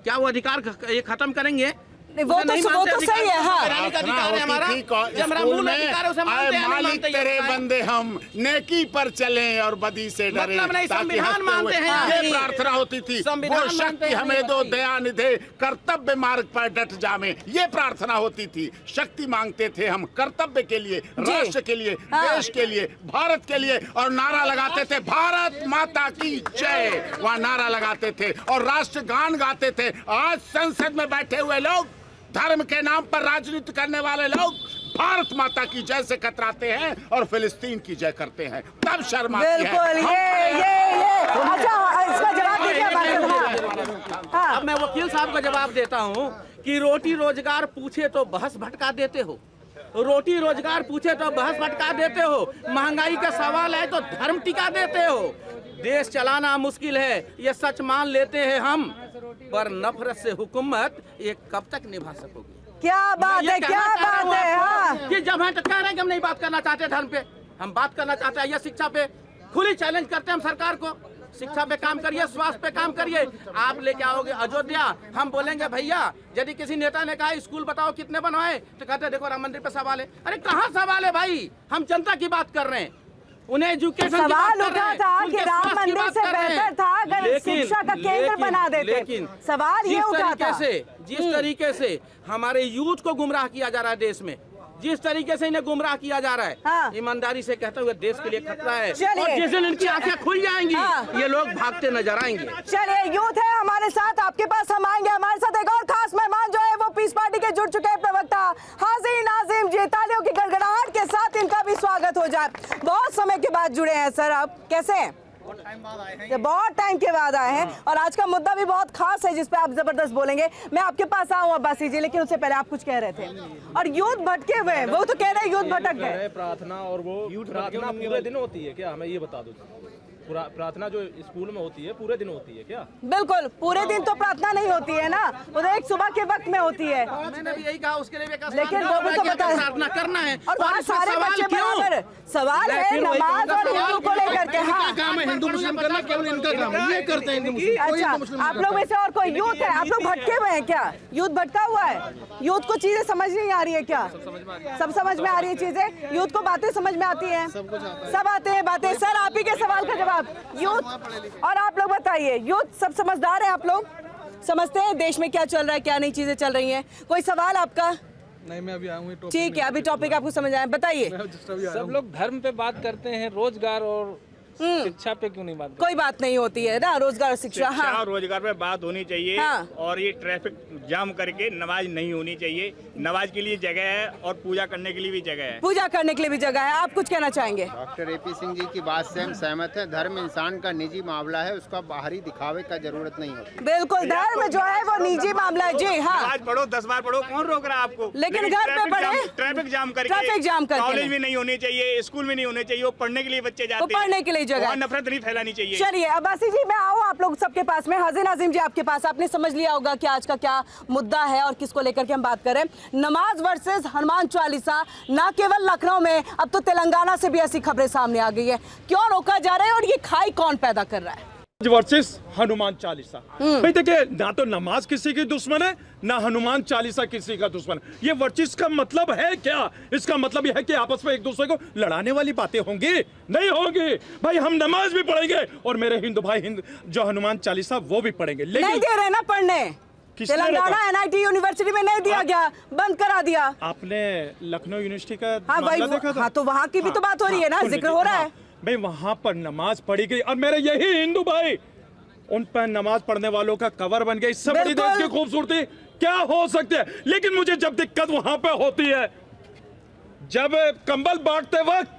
क्या वो अधिकार ये खत्म करेंगे? वो तो सही है, हाँ। प्रार्थना होती थी स्कूल में, आए मालिक तेरे बंदे हम नेकी पर चलें और बदी से डरे, मतलब नहीं, ताकि संविधान हंसते मानते हुए- हैं। ये प्रार्थना होती थी। संविधान वो मानते शक्ति हैं, हमें दो, नहीं। दया निधे, कर्तव्य मार्ग पर डट जामे, ये प्रार्थना होती थी। शक्ति मांगते थे हम कर्तव्य के लिए, राष्ट्र के लिए, हाँ। देश के लिए, भारत के लिए, और नारा लगाते थे भारत माता की जय, वहाँ नारा लगाते थे और राष्ट्रगान गाते थे। आज संसद में बैठे हुए लोग, धर्म के नाम पर राजनीति करने वाले लोग भारत माता की जय से कतराते हैं और फिलिस्तीन की जय करते हैं, तब शर्म आती है। बिल्कुल, ये अच्छा, इसका जवाब दीजिए। हाँ। अब मैं वकील साहब को जवाब देता हूँ कि रोटी रोजगार पूछे तो बहस भटका देते हो, रोटी रोजगार पूछे तो बहस भटका देते हो, महंगाई का सवाल है तो धर्म टिका देते हो। देश चलाना मुश्किल है, ये सच मान लेते हैं हम, पर नफरत से हुकूमत ये कब तक निभा सकोगे? क्या बात है, क्या बात है, हाँ। कि जब हम तो कह रहे हैं कि हम नहीं बात करना चाहते धर्म पे, हम बात करना चाहते हैं या शिक्षा पे। खुली चैलेंज करते हैं हम सरकार को, शिक्षा पे काम करिए, स्वास्थ्य पे काम करिए। आप लेके आओगे अयोध्या, हम बोलेंगे भैया, यदि किसी नेता ने कहा स्कूल बताओ कितने बनवाए, तो कहते देखो राम मंदिर पे सवाल है। अरे कहाँ सवाल है भाई, हम जनता की बात कर रहे हैं, उन्हें एजुकेशन सवाल उठा था कि राम मंदिर से बेहतर था अगर शिक्षा का केंद्र बना देते। सवाल ये उठा था। जिस तरीके से हमारे यूथ को गुमराह किया जा रहा है देश में, जिस तरीके से इन्हें गुमराह किया जा रहा है, हाँ। ईमानदारी से कहते हुए देश के लिए खतरा है। चलिए। और जिस दिन इनकी आंखें खुल जाएंगी, हाँ। ये लोग भागते नजर आएंगे। चलिए, यूथ है हमारे साथ, आपके पास हम आएंगे। हमारे साथ एक और खास मेहमान जो है वो पीस पार्टी के जुड़ चुके हैं प्रवक्ता हाजी नाजिम जी। तालियों की गड़गड़ाहट के साथ इनका भी स्वागत हो जाए। बहुत समय के बाद जुड़े हैं सर, आप कैसे हैं? बहुत टाइम के बाद आए हैं और आज का मुद्दा भी बहुत खास है जिस पे आप जबरदस्त बोलेंगे। मैं आपके पास आऊँ अब्बासी जी, लेकिन उससे पहले आप कुछ कह रहे थे। और यूथ भटके हुए हैं, वो तो कह रहे हैं यूथ भटक गए। प्रार्थना और वो प्रार्थना पूरे दिन होती है क्या? हमें ये बता दो, प्रार्थना जो स्कूल में होती है पूरे दिन होती है क्या? बिल्कुल, पूरे दिन तो प्रार्थना नहीं होती है ना, वो तो एक सुबह के वक्त में होती है। मैंने भी यही कहा, उसके लिए लेकिन वो भी तो बता प्रार्थना करना है और वहाँ सारे बच्चे बराबर। सवाल है नमाज और हिंदू को लेकर के। हाँ, काम है हिंदू मुस्लिम करना, केवल इनका काम है, ये करते हैं हिंदू मुस्लिम। अच्छा, आप लोग में से और कोई यूथ है? आप लोग भटके हुए हैं क्या? यूथ भटका हुआ है? यूथ को चीजें समझ नहीं आ रही है क्या? सब समझ में आ रही है चीजें, यूथ को बातें समझ में आती हैं, सब आते हैं बातें। सर, आप ही के सवाल का जवाब, यूथ और आप लोग बताइए, यूथ सब समझदार है? आप लोग समझते हैं देश में क्या चल रहा है, क्या नई चीजें चल रही हैं? कोई सवाल आपका? नहीं, मैं अभी आऊँ। ठीक है, अभी टॉपिक आपको समझ आया, बताइए। सब लोग धर्म पे बात करते हैं, रोजगार और शिक्षा पे क्यों नहीं बात करते? कोई बात नहीं होती है ना, रोजगार और शिक्षा। शिक्षा हाँ, और रोजगार पे बात होनी चाहिए। हाँ। और ये ट्रैफिक जाम करके नमाज नहीं होनी चाहिए। नमाज के लिए जगह है और पूजा करने के लिए भी जगह है। पूजा करने के लिए भी जगह है। आप कुछ कहना चाहेंगे? डॉक्टर AP सिंह जी की बात से हम सहमत हैं। धर्म इंसान का निजी मामला है, उसका बाहरी दिखावे का जरूरत नहीं होती। बिल्कुल, धर्म जो है वो निजी मामला है जी। हाँ, नमाज पढ़ो, 10 बार पढ़ो, कौन रोक रहा है आपको? लेकिन घर पे पढ़े, ट्रैफिक जाम करके, ट्रैफिक जाम करके कॉलेज भी नहीं होने चाहिए, स्कूल भी नहीं होने चाहिए, वो पढ़ने के लिए बच्चे वो जाते हैं। पढ़ने के लिए जगह वहाँ है। नफरत नहीं फैलानी चाहिए। चलिए अब्बासी जी, मैं आऊँ आप लोग सबके पास में, हज़ीर नाज़िम जी आपके पास। आपने समझ लिया होगा कि आज का क्या मुद्दा है और किसको लेकर के हम बात करें। नमाज वर्सेस हनुमान चालीसा, ना केवल लखनऊ में, अब तो तेलंगाना से भी ऐसी खबरें सामने आ गई है। क्यों रोका जा रहा है और ये खाई कौन पैदा कर रहा है? वर्सेस हनुमान चालीसा। भाई देखिए, ना तो नमाज किसी की दुश्मन है, ना हनुमान चालीसा किसी का दुश्मन है। ये वर्सेस का मतलब है क्या? इसका मतलब यह है कि आपस में एक दूसरे को लड़ाने वाली बातें होंगी? नहीं होंगी भाई। हम नमाज भी पढ़ेंगे और मेरे हिंदू भाई जो हनुमान चालीसा वो भी पढ़ेंगे। लेकिन नहीं दे रहे ना पढ़ने। तेलंगाना NIT यूनिवर्सिटी में नहीं दिया गया, बंद करा दिया। आपने लखनऊ यूनिवर्सिटी का हाँ भाई, मामला देखा था? हाँ तो वहाँ की भी तो बात हो रही है ना, जिक्र हो रहा है भाई। वहां पर नमाज पढ़ी गई और मेरे यही हिंदू भाई उन पर नमाज पढ़ने वालों का कवर बन गया। इससे बड़ी देश की खूबसूरती क्या हो सकती है? लेकिन मुझे जब दिक्कत वहां पे होती है, जब कंबल बांटते वक्त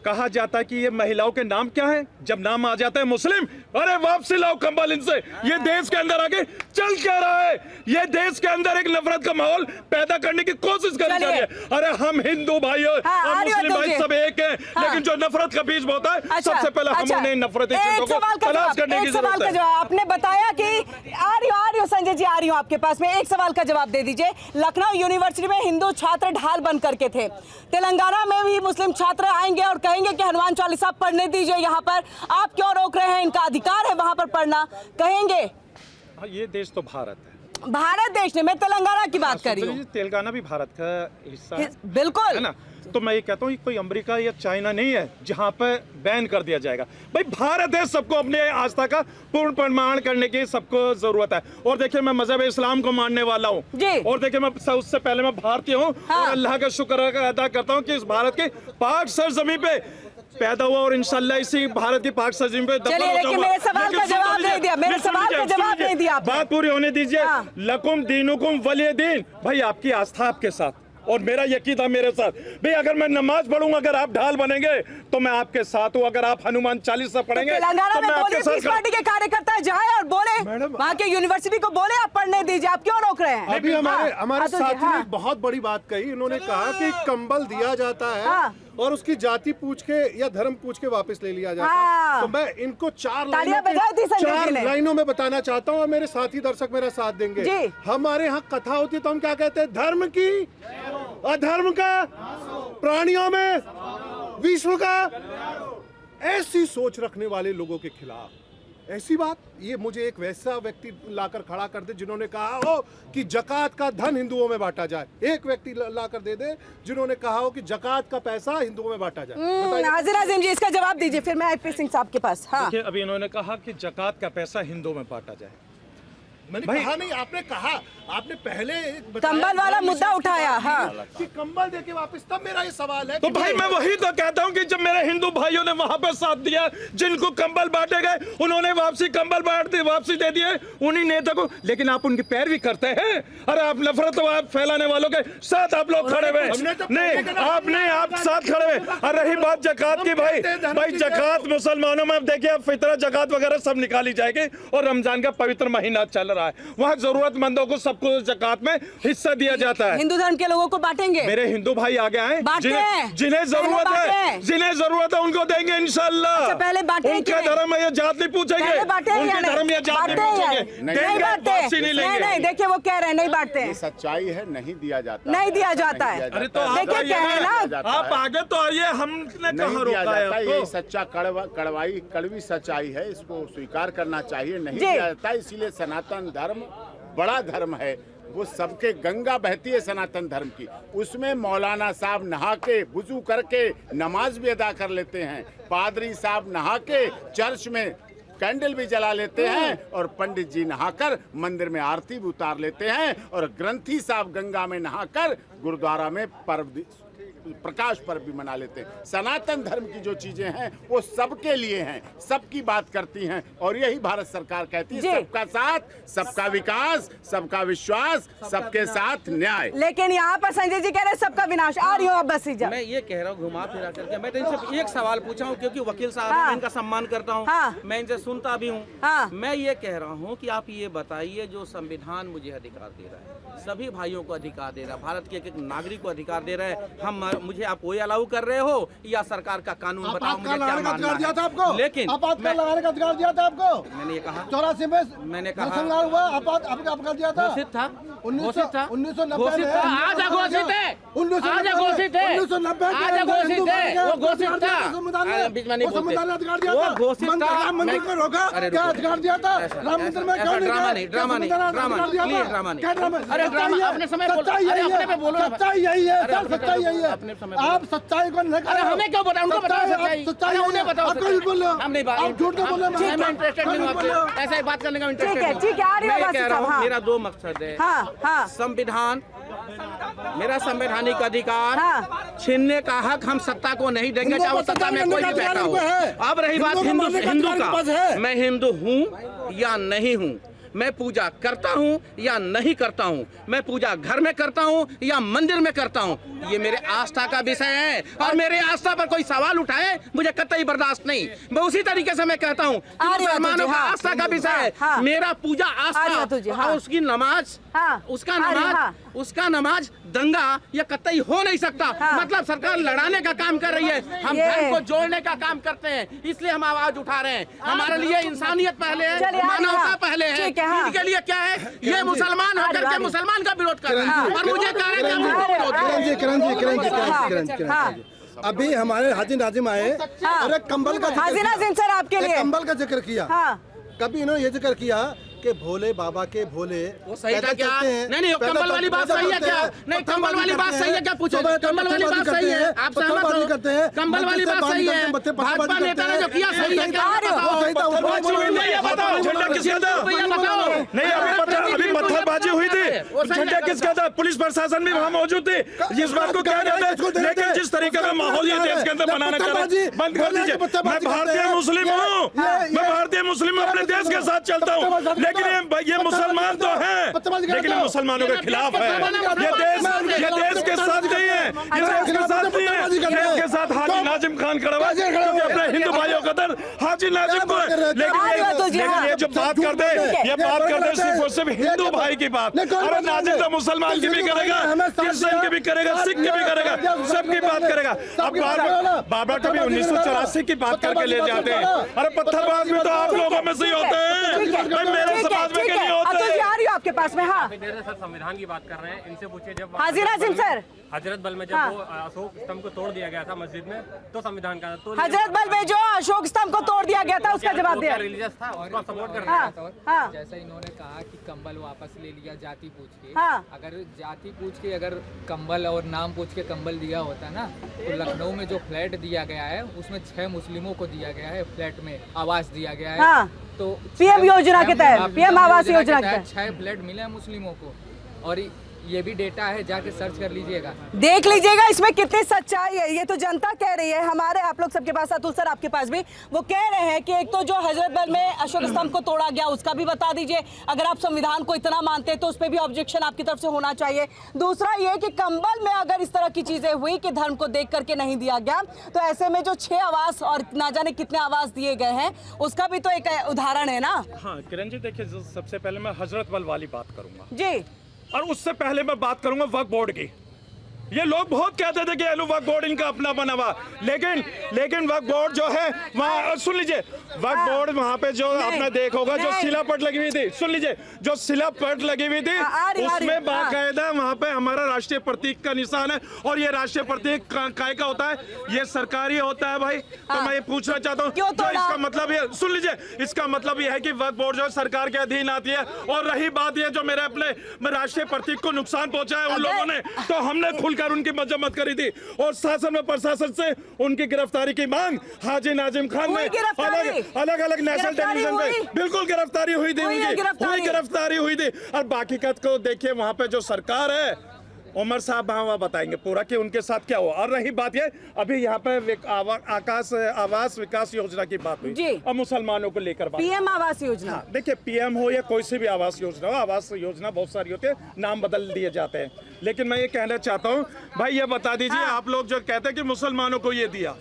कहा जाता है कि ये महिलाओं के नाम क्या है, जब नाम आ जाता है मुस्लिम, अरे वापसी लाओ कंबल इनसे। ये देश के अंदर आके चल क्या रहा है? ये देश के अंदर एक नफरत का माहौल पैदा करने की कोशिश करी जा रही है। अरे हम हिंदू भाई और मुस्लिम भाई सब एक हैं, लेकिन जो नफरत का बीज बोता है, सबसे पहले हम उन्हें नफरती चीजों को तलाश करने की जरूरत है। आपने बताया कि आ रही हो संजय जी, आ रही हूँ आपके पास में। एक सवाल का जवाब दे दीजिए। लखनऊ यूनिवर्सिटी में हिंदू छात्र ढाल बन करके थे, तेलंगाना में भी मुस्लिम छात्र आएंगे और कहेंगे कि हनुमान चालीसा पढ़ने दीजिए यहाँ पर, आप क्यों रोक रहे हैं? इनका अधिकार है वहां पर पढ़ना, कहेंगे। ये देश तो भारत है, भारत देश ने, मैं तेलंगाना की बात कर रही हूँ। तेलंगाना भी भारत का हिस्सा है, बिल्कुल है ना। तो मैं ये कहता हूँ कोई अमेरिका या चाइना नहीं है जहाँ पे बैन कर दिया जाएगा। भाई भारत है, सबको अपने आस्था का पूर्ण प्रमाण करने की सबको जरूरत है। और देखिए, मैं मजहब इस्लाम को मानने वाला हूँ, और देखिए मैं उससे पहले मैं भारतीय हूँ। और अल्लाह का शुक्र अदा करता हूँ कि इस भारत के पाक सरजमी पे पैदा हुआ और इंशाल्लाह इसी भारत की पाक सरजमी पे दफन हो जाऊंगा। मेरे सवाल का जवाब नहीं दिया, मेरे सवाल का जवाब नहीं दिया। बात पूरी होने दीजिए। लकुम दीनुकुम वलिय दीन। भाई आपकी आस्था आपके साथ और मेरा यकीन मेरे साथ। भाई अगर मैं नमाज पढ़ूंगा, अगर आप ढाल बनेंगे तो मैं आपके साथ हूँ। अगर आप हनुमान चालीसा पढ़ेंगे तेलंगाना तो में मैं आपके साथ। पीस पार्टी के कार्यकर्ता जाए और बोले, वहाँ के यूनिवर्सिटी को बोले आप पढ़ने दीजिए, आप क्यों रोक रहे हैं? अभी हमारे साथी ने बहुत बड़ी बात कही। उन्होंने कहा कि कंबल दिया जाता है और उसकी जाति पूछ के या धर्म पूछ के वापस ले लिया जाता है। तो मैं इनको चार लाइनों में बताना चाहता हूँ और मेरे साथी दर्शक मेरा साथ देंगे। हमारे यहाँ कथा होती है तो हम क्या कहते हैं? धर्म की, अधर्म का, प्राणियों में, विश्व का। ऐसी सोच रखने वाले लोगों के खिलाफ ऐसी बात, ये मुझे एक वैसा व्यक्ति लाकर खड़ा कर दे जिन्होंने कहा हो कि जकात का धन हिंदुओं में बांटा जाए। एक व्यक्ति लाकर दे दे जिन्होंने कहा हो कि जकात का पैसा हिंदुओं में बांटा जाए। हज़ीर नाज़िम जी, इसका जवाब दीजिए, फिर मैं IP सिंह साहब के पास। हाँ, देखिए, अभी इन्होंने कहा कि जकात का पैसा हिंदुओं में बांटा जाए। मैंने कहा नहीं, आपने कहा, आपने पहले कंबल वाला मुद्दा उठाया। हाँ, कि कंबल देके वापस, तब मेरा ये सवाल है तो भाई मैं वही तो कहता हूँ कि जब मेरे हिंदू भाइयों ने वहां पर साथ दिया, जिनको कंबल बांटे गए उन्होंने कंबल वापसी दे दिए उन्हीं नेता को। लेकिन आप उनकी पैरवी करते हैं। अरे आप नफरत फैलाने वालों के साथ आप लोग खड़े हुए नहीं, आप साथ खड़े हुए। और रही बात जकात की, भाई जकात मुसलमानों में अब देखिए फितरा जकात वगैरह सब निकाली जाएगी और रमजान का पवित्र महीना चल रहा है। वहाँ जरूरतमंदों को सबको जकात में हिस्सा दिया जाता है। हिंदू धर्म के लोगों को बांटेंगे। मेरे हिंदू भाई आगे आए, जिन्हें जरूरत है उनको देंगे इंशाल्लाह। पहले बांटे, उनका धर्म है, ये जात नहीं पूछेंगे, उनके धर्म या जात नहीं पूछेंगे। नहीं, देखिए वो कह रहे हैं नहीं बांटते। ये सच्चाई है, नहीं दिया जाता, नहीं दिया जाता है। अरे तो देखिए क्या है ना, आप आगे तो आइए, हमने कहाँ रोका है? ये सच्चा कड़वी सच्चाई है, इसको स्वीकार करना चाहिए। नहीं दिया जाता, इसीलिए सनातन धर्म बड़ा धर्म है। वो सबके गंगा बहती है सनातन धर्म की, उसमें मौलाना साहब नहा के वुजू करके नमाज भी अदा कर लेते हैं, पादरी साहब नहा के चर्च में कैंडल भी जला लेते हैं और पंडित जी नहाकर मंदिर में आरती भी उतार लेते हैं और ग्रंथी साहब गंगा में नहाकर गुरुद्वारा में प्रकाश पर्व भी मना लेते हैं। सनातन धर्म की जो चीजें हैं वो सबके लिए हैं, सबकी बात करती हैं और यही भारत सरकार कहती है, सबका साथ, सबका विकास, सबका विश्वास, सबके साथ न्याय। लेकिन यहाँ पर संजय जी कह रहे हैं सबका विनाश। आ रही हो बस मैं ये कह रहा हूँ घुमा फिरा करके, मैं तो इनसे एक सवाल पूछा हूँ क्योंकि वकील साहब हैं, मैं इनका सम्मान करता हूँ, मैं इनसे सुनता भी हूँ। मैं ये कह रहा हूँ कि आप ये बताइए, जो संविधान मुझे अधिकार दे रहा है, सभी भाइयों को अधिकार दे रहा है, भारत के एक नागरिक को अधिकार दे रहा है, हम मुझे आप वही अलाउ कर रहे हो या सरकार का कानून बताओ मुझे क्या मानना दिया था आपको, है। लेकिन आपातकाल लगाने का अधिकार दिया था आपको। मैंने ये कहा 84 में मैंने कहा नरसंहार हुआ, आपातकाल दिया था। घोषित था 1990 घोषित था। आज घोषित है, आज घोषित है, 1990 आज घोषित है, वो घोषित था। अरे बीच में नहीं बोलते, वो घोषित था। राम मंदिर को रोका, क्या अधिकार दिया था? राम मंदिर में क्यों नहीं ड्रामा नहीं, ड्रामा नहीं, ड्रामा नहीं, प्लीज ड्रामा नहीं। क्या ड्रामा? अरे ड्रामा अपने समय बोलो, सच्चाई अरे यही अपने पे बोलो है, ना। सच्चाई यही है सर, अपने सच्चाई यही है। अपने समय आप सच्चाई को नहीं अरे हमें क्यों बताओ, उनको बताओ सच्चाई। सच्चाई अरे उन्हें बताओ आप सच्चाई। कुछ बोल रहे हो, हम नहीं बात, आप झूठ क्यों बोल रहे हो? मैं इंटरेस्टेड नहीं हूँ आपसे, ऐसा ही बात करने का इंटरेस्टेड ठीक है, नहीं। ठीक है, आ रही है मैं बात कह रहा साहब, हूँ हाँ। मेरा दो मकसद है। हाँ हाँ संविधान, मेरा संवैधानिक अधिकार हाँ। छीनने का हक हम सत्ता को नहीं देंगे, चाहे वो सत्ता में कोई भी बैठा हो। अब रही बात हिंदू का, मैं हिंदू हूँ या नहीं हूँ, मैं पूजा करता हूँ या नहीं करता हूँ, मैं पूजा घर में करता हूँ या मंदिर में करता हूँ, ये मेरे आस्था का विषय है। और मेरे आस्था पर कोई सवाल उठाए मुझे कतई बर्दाश्त नहीं। मैं उसी तरीके से मैं कहता हूँ कि मुसलमानों का आस्था का विषय है, मेरा पूजा आस्था और उसकी नमाज, उसका नमाज दंगा ये कतई हो नहीं सकता। मतलब सरकार लड़ाने का काम कर रही है, हम धर्म को जोड़ने का काम करते हैं, इसलिए हम आवाज उठा रहे हैं। हमारे लिए इंसानियत पहले है, मानवता पहले है। इनके लिए क्या है, ये मुसलमान होकर के मुसलमान का विरोध कर रहे हैं और मुझे कह रहे हैं किरण जी, अभी हमारे हाजी नाजिम आए और एक कंबल का हाजी नाजिम सर आपके लिए कंबल का जिक्र किया। कभी इन्होंने ये जिक्र किया कि भोले बाबा के भोले वो सही था क्या? नहीं कंबल वाली बात सही है क्या? नहीं कंबल वाली बात सही है क्या? पूछो कंबल वाली बात सही है, आप सहमत हो? कंबल वाली बात सही है, भाजपा नेता ने जो किया सही है क्या? बताओ झंडा किसका था? नहीं अभी पत्थरबाजी हुई थी, झंडा किसका था? पुलिस प्रशासन भी वहाँ मौजूद थी, इस बात को क्या कहते हैं। लेकिन जिस तरीके का माहौल ये देश के अंदर बनाना चाह रहे हैं, बंद कर दीजिए। मैं भारतीय मुस्लिम हूँ, मैं भारतीय मुस्लिम अपने देश के साथ चलता हूँ, लेकिन ये मुसलमान तो हैं, लेकिन मुसलमानों के खिलाफ है। ये देश के साथ नहीं है, ये देश के साथ नहीं है। देश के साथ हाजी नाजिम खान खड़ा हुआ क्योंकि अपने हिंदू भाइयों का दर हाजी नाजिम को है। लेकिन ये जो बात करते ये बात करते सिर्फ और सिर्फ हिंदू भाई की बात। अरे नाजिम तो मुसलमान की भी करेगा, क्रिश्चियन की भी करेगा, सिख की भी करेगा, सबकी बात करेगा। अब बाबा कभी 1984 की बात करके ले जाते हैं। अरे पत्थरबाज भी तो आप लोगों में से ही होते हैं, मेरे समाज में नहीं होते। आ रही हो आपके पास में। हाँ सर संविधान की बात कर रहे हैं, इनसे पूछिए जब हाजी नाजिम सर हजरत बल में जब वो अशोक स्तंभ को तोड़ दिया गया था मस्जिद में, तो संविधान का तो हजरत बल में जो अशोक स्तंभ को तोड़ दिया गया था उसका जवाब दिया। रिलीजियस था, उसको सपोर्ट कर रहा था। जैसा इन्होंने कहा कि कंबल वापस ले लिया जाति पूछ के, अगर जाति पूछ के अगर कंबल और नाम पूछ के कंबल दिया होता ना, तो लखनऊ में जो फ्लैट दिया गया है उसमें 6 मुस्लिमों को दिया गया है, फ्लैट में आवास दिया गया है। तो पीएम योजना के तहत, पीएम आवास योजना के तहत 6 फ्लैट मिले हैं मुस्लिमों को, और ये भी डेटा है, जाके सर्च कर लीजिएगा, देख लीजिएगा इसमें कितनी सच्चाई है। ये तो जनता कह रही है, हमारे आप लोग सबके पास, अतुल सर आपके पास भी, वो कह रहे हैं कि एक तो जो हजरत बल में अशोक स्तंभ को तोड़ा गया उसका भी बता दीजिए, अगर आप संविधान को इतना मानते हैं तो उस पर भी ऑब्जेक्शन आपकी तरफ से होना चाहिए। दूसरा ये कि कंबल में अगर इस तरह की चीजें हुई कि धर्म को देख करके नहीं दिया गया, तो ऐसे में जो 6 आवास और ना जाने कितने आवास दिए गए हैं उसका भी तो एक उदाहरण है ना। हाँ किरण जी देखिए, सबसे पहले मैं हजरत बल वाली बात करूंगा जी, और उससे पहले मैं बात करूंगा वक्फ बोर्ड की। ये लोग बहुत कहते थे कि वक्फ बोर्ड इनका अपना बना हुआ, लेकिन वक्फ बोर्ड जो है वहाँ, सुन लीजिए, वक्फ बोर्ड वहाँ पे जो आपने देखा होगा जो शिलापट लगी हुई थी, सुन लीजिए, जो शिलापट लगी हुई थी उसमें बाकायदा वहाँ पे हमारा राष्ट्रीय प्रतीक का निशान है। और ये राष्ट्रीय प्रतीक काय का होता है? ये सरकारी होता है भाई। तो मैं ये पूछना चाहता हूँ, इसका मतलब ये, सुन लीजिए, इसका मतलब ये है कि वक्फ बोर्ड जो सरकार के अधीन आती है। और रही बात ये जो मेरे अपने राष्ट्रीय प्रतीक को नुकसान पहुंचाया उन लोगों ने, तो हमने खुलकर उनकी मजम्मत करी थी और शासन में प्रशासन से उनकी गिरफ्तारी की मांग हाजी नाजिम खान ने अलग नेशनल टेलीविजन पे बिल्कुल गिरफ्तारी हुई थी, उनकी गिरफ्तारी हुई थी। और बाकी को देखिए, वहां पे जो सरकार है, उमर साहब वहाँ बताएंगे पूरा कि उनके साथ क्या हुआ। और रही बात ये, अभी यहाँ पे आवास विकास योजना की बात हुई और मुसलमानों को लेकर बात, पीएम आवास योजना। हाँ, देखिए पीएम हो या कोई सी भी आवास योजना हो, आवास योजना बहुत सारी होती है, नाम बदल दिए जाते हैं। लेकिन मैं ये कहना चाहता हूँ भाई, ये बता दीजिए, आप लोग जो कहते हैं कि मुसलमानों को ये दिया,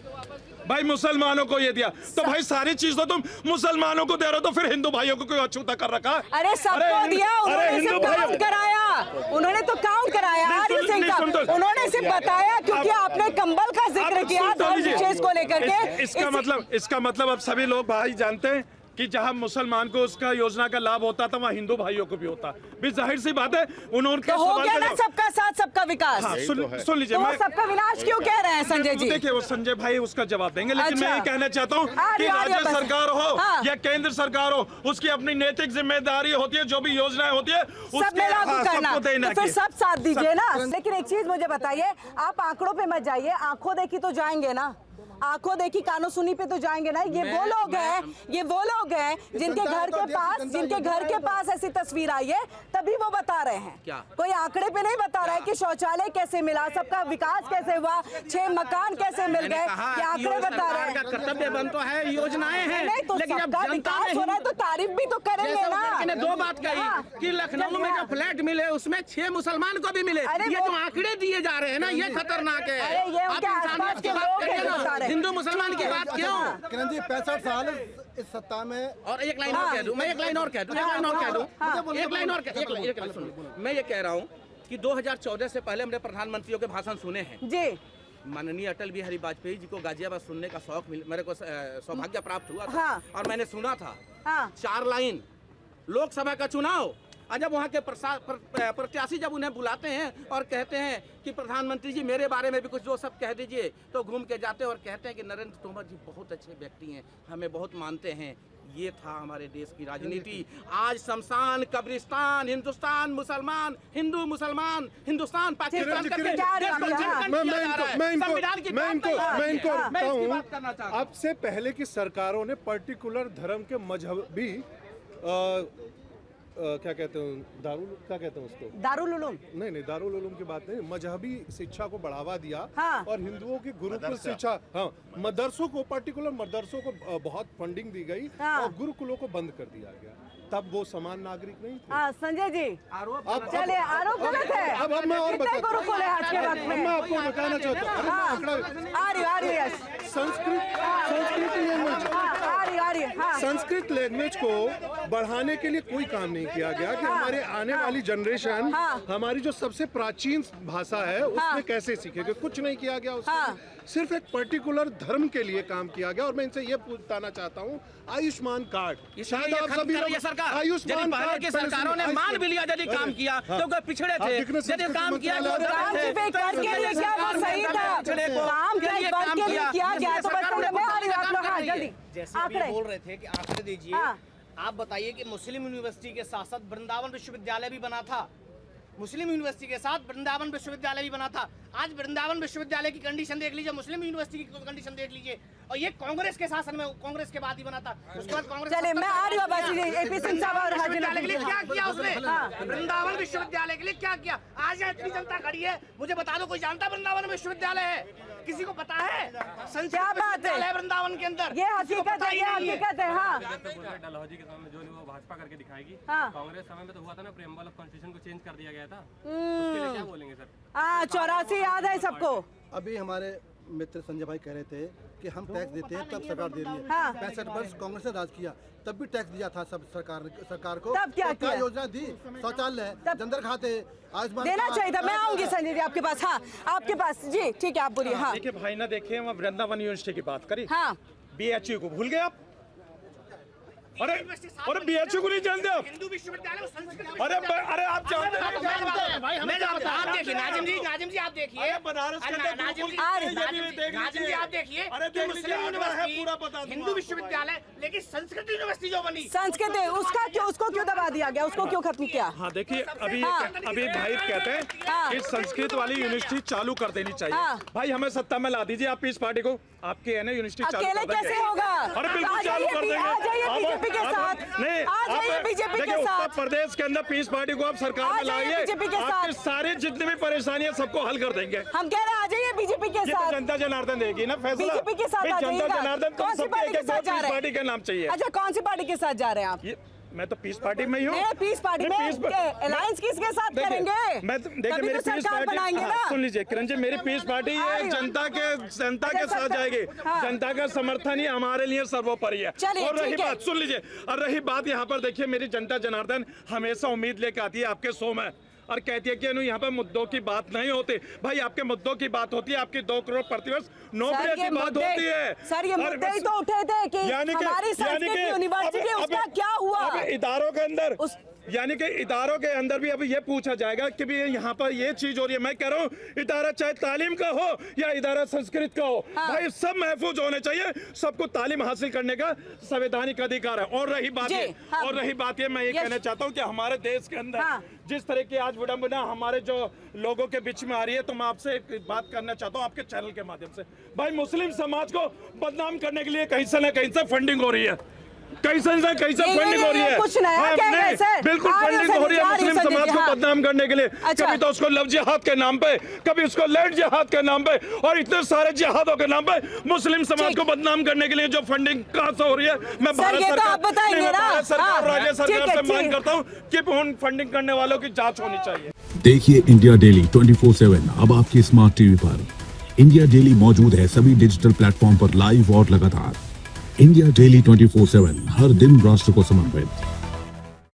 भाई मुसलमानों को ये दिया, तो भाई सारी चीज तो तुम मुसलमानों को दे रहे हो, तो फिर हिंदू भाइयों को क्यों अछूता कर रखा? अरे सबको दिया, उन्होंने सिर्फ काउंट कराया, उन्होंने तो काउंट कराया। आर्य सिंह साहब उन्होंने सिर्फ बताया, क्योंकि आपने कंबल का जिक्र किया धर्म विशेष को लेकर के। इसका मतलब अब सभी लोग भाई जानते हैं कि जहां मुसलमान को उसका योजना का लाभ होता था, वहां हिंदू भाइयों को भी होता। भी जाहिर सी बात है, उन्होंने हो गया ना सबका साथ सबका विकास। हाँ, सुन लीजिए, तो सबका विनाश क्यों कह रहे हैं संजय जी? देखिए वो संजय भाई उसका जवाब देंगे, लेकिन अच्छा। मैं ये कहना चाहता हूँ कि राज्य सरकार हो या केंद्र सरकार हो, उसकी अपनी नैतिक जिम्मेदारी होती है, जो भी योजनाएं होती है सब में लागू करना, तो फिर सब साथ दीजिए ना। लेकिन एक चीज मुझे बताइए, आप आंकड़ों पे मत जाइए, आंखों देखी तो जाएंगे ना, आंखों देखी कानों सुनी पे तो जाएंगे ना। ये वो लोग हैं जिनके घर के पास ऐसी तस्वीर आई है, तभी वो बता रहे हैं। कोई आंकड़े पे नहीं बता रहा है कि शौचालय कैसे मिला, सबका विकास कैसे हुआ, 6 मकान कैसे मिल गए, ये आंकड़े बता रहे हैं। कर्तव्य बन तो है, योजनाएं हैं, नहीं तो सबका विकास हो रहा है तो तारीफ भी तो करेंगे ना। मैंने 2 बात कही कि लखनऊ में जो फ्लैट मिले उसमें 6 मुसलमान को भी मिले। ये जो आंकड़े दिए जा रहे हैं ना, ये खतरनाक है। अरे ये उनके आसपास के लोग हैं जो बता रहे हैं। हिंदू मुसलमान की बात क्यों? किरण जी 65 साल इस सत्ता में। और एक लाइन और कह दूं, मैं एक लाइन और कह दूं, मैं ये कह रहा हूँ कि 2014 से पहले हमने प्रधानमंत्रियों के भाषण सुने हैं जी। माननीय अटल बिहारी वाजपेयी जी को गाजियाबाद सुनने का मेरे को सौभाग्य प्राप्त हुआ था। और मैंने सुना था 4 लाइन, लोकसभा का चुनाव, और जब वहाँ के प्रत्याशी जब उन्हें बुलाते हैं और कहते हैं कि प्रधानमंत्री जी मेरे बारे में भी कुछ जो सब कह दीजिए, तो घूम के जाते हैं और कहते हैं कि नरेंद्र तोमर जी बहुत अच्छे व्यक्ति हैं, हमें बहुत मानते हैं। ये था हमारे देश की राजनीति। आज शमशान, कब्रिस्तान, हिंदुस्तान, मुसलमान, हिंदू मुसलमान, हिंदुस्तान, पाकिस्तान अब से पहले की सरकारों ने पर्टिकुलर धर्म के मजहबी क्या कहते हैं, क्या कहते हैं उसको, दारुल उलूम नहीं, दारुल उलूम की बात नहीं, मजहबी शिक्षा को बढ़ावा दिया। और हिंदुओं की गुरुकुल शिक्षा, मदरसों को, पर्टिकुलर मदरसों को बहुत फंडिंग दी गई और गुरुकुलों को बंद कर दिया गया। तब वो समान नागरिक नहीं थे। संजय जी चलिए, आरोप गलत है। अब मैं और गुरुकुल है आज के वक्त में, मैं आपको बताना चाहता हूँ, संस्कृत लैंग्वेज को बढ़ाने के लिए कोई काम नहीं किया गया कि हमारे आने वाली जनरेशन हमारी जो सबसे प्राचीन भाषा है उसमें कैसे सीखेगा, कुछ नहीं किया गया उसमें। सिर्फ एक पर्टिकुलर धर्म के लिए काम किया गया। और मैं इनसे ये पूछना चाहता हूँ, आयुष्मान कार्ड, शायद आप सभी आयुष्मान कार्ड की सरकारों ने मान भी लिया, यदि काम किया तो पिछड़े थे, यदि काम किया तो जैसे आप बोल रहे थे कि आंकड़े दीजिए, आप बताइए कि मुस्लिम यूनिवर्सिटी के साथ साथ वृंदावन विश्वविद्यालय भी बना था, मुस्लिम यूनिवर्सिटी के साथ वृंदावन विश्वविद्यालय भी बना था। आज वृंदावन विश्वविद्यालय की कंडीशन देख लीजिए, मुस्लिम यूनिवर्सिटी की कंडीशन देख लीजिए, और ये कांग्रेस के शासन में, कांग्रेस के बाद ही बना था। उसके बाद कांग्रेस चलिए मैं आ रही हूँ विश्वविद्यालय के लिए क्या किया उसने, वृंदावन विश्वविद्यालय के लिए क्या किया? आज यहाँ इतनी जनता खड़ी है, मुझे बता दो, कोई जानता वृंदावन विश्वविद्यालय है? किसी को पता है? क्या बात है वृंदावन के अंदर, ये हकीकत है, ये हकीकत है। हाँ, डलहौजी के समय में जो वो भाजपा करके दिखाएगी, कांग्रेस समय में तो हुआ था ना, प्रेमबल ऑफ कॉन्स्टिट्यूशन को चेंज कर दिया गया था, उसके लिए क्या बोलेंगे सर? 84 याद है सबको। अभी हमारे मित्र संजय भाई कह रहे थे कि हम टैक्स देते हैं तब सरकार दे रही है। 65 वर्ष कांग्रेस ने राज किया, तब भी टैक्स दिया था सब सरकार को। तब क्या योजना दी? शौचालय, जनधन खाते, आयुष्मान देना चाहिए था। मैं आऊंगी संजय जी आपके पास। हाँ आपके पास जी, ठीक है आप बोलिए। हाँ देखिए भाई ना, देखिए हम वृंदावन यूनिवर्सिटी की बात करी, हाँ BHU को भूल गए आप? अरे BHU को नहीं जानते आप? हिंदू विश्वविद्यालय, अरे आप जानते हैं? आप देखिए नाजिम जी आप देखिए, बनारस नाजिम जी आप देखिए, मुस्लिम यूनिवर्सिटी, हिंदू विश्वविद्यालय, लेकिन संस्कृत यूनिवर्सिटी जो बनी, संस्कृत उसको क्यों दबा दिया गया, उसको क्यों खत्म किया? हाँ देखिए, अभी भाई कहते हैं कि संस्कृत वाली यूनिवर्सिटी चालू कर देनी चाहिए। भाई हमें सत्ता में ला दीजिए आप, पीस पार्टी को, आपके है ना यूनिवर्सिटी चालू कर देंगे। कैसे होगा? अरे बिल्कुल चालू कर देंगे। बीजेपी के साथ नहीं, बीजेपी के साथ, उत्तर प्रदेश के अंदर पीस पार्टी को आप सरकार में लाइए, आपकी सारी जितनी भी परेशानियां सबको हल कर देंगे। हम कह रहे हैं आ जाइए बीजेपी के साथ। जनता जनार्दन देगी ना फैसला, बीजेपी के साथ। जनता जनार्दन कौन सी पार्टी के साथ जा रहे हैं? पार्टी का नाम चाहिए। अच्छा कौन सी पार्टी के साथ जा रहे हैं आप? मैं तो पीस पार्टी में ही हूँ। पीस पार्टी में अलायंस किसके साथ करेंगे? मैं देखिए मेरी पीस पार्टी सुन लीजिए किरण जी, मेरी पीस पार्टी ये जनता के साथ जाएगी। जनता का समर्थन ही हमारे लिए सर्वोपरि है। और रही बात सुन लीजिए, और रही बात यहाँ पर देखिए, मेरी जनता जनार्दन हमेशा उम्मीद लेकर आती है आपके शो में और कहती है कि यहाँ पर मुद्दों की बात नहीं होती। भाई आपके मुद्दों की बात होती है, आपकी 2 करोड़ प्रतिवर्ष नौकरियों की बात होती है। सर ये मुद्दे ही तो उठे थे कि हमारी संस्कृत यूनिवर्सिटी उसका क्या हुआ? अब इदारों के अंदर यानी कि इदारों के अंदर भी अब ये पूछा जाएगा कि भी यहाँ पर ये चीज हो रही है। मैं कह रहा हूँ इदारा चाहे तालीम का हो या इदारा संस्कृत का हो, भाई सब महफूज होने चाहिए। सबको तालीम हासिल करने का संवैधानिक अधिकार है। और रही बात ये मैं ये कहना चाहता हूँ कि हमारे देश के अंदर जिस तरह की आज विडम्बना हमारे जो लोगों के बीच में आ रही है, तो मैं आपसे एक बात करना चाहता हूँ आपके चैनल के माध्यम से। भाई मुस्लिम समाज को बदनाम करने के लिए कहीं से न कहीं से फंडिंग हो रही है, कहीं से फंडिंग हो रही है। कुछ नहीं, बिल्कुल फंडिंग हो रही है मुस्लिम समाज को बदनाम करने के लिए। कभी तो उसको लव जिहाद के नाम पे, कभी उसको लैंड जिहाद के नाम पे, और इतने सारे जिहादों के नाम पे मुस्लिम समाज को बदनाम करने के लिए जो फंडिंग कहाँ से हो रही है, मैं भारत सरकार राज्य सरकार से मांग करता हूँ कि उन फंडिंग करने वालों की जाँच होनी चाहिए। देखिए इंडिया डेली 24/7 अब आपकी स्मार्ट टीवी पर। इंडिया डेली मौजूद है सभी डिजिटल प्लेटफॉर्म पर लाइव और लगातार। इंडिया डेली 24/7 हर दिन राष्ट्र को समर्पित।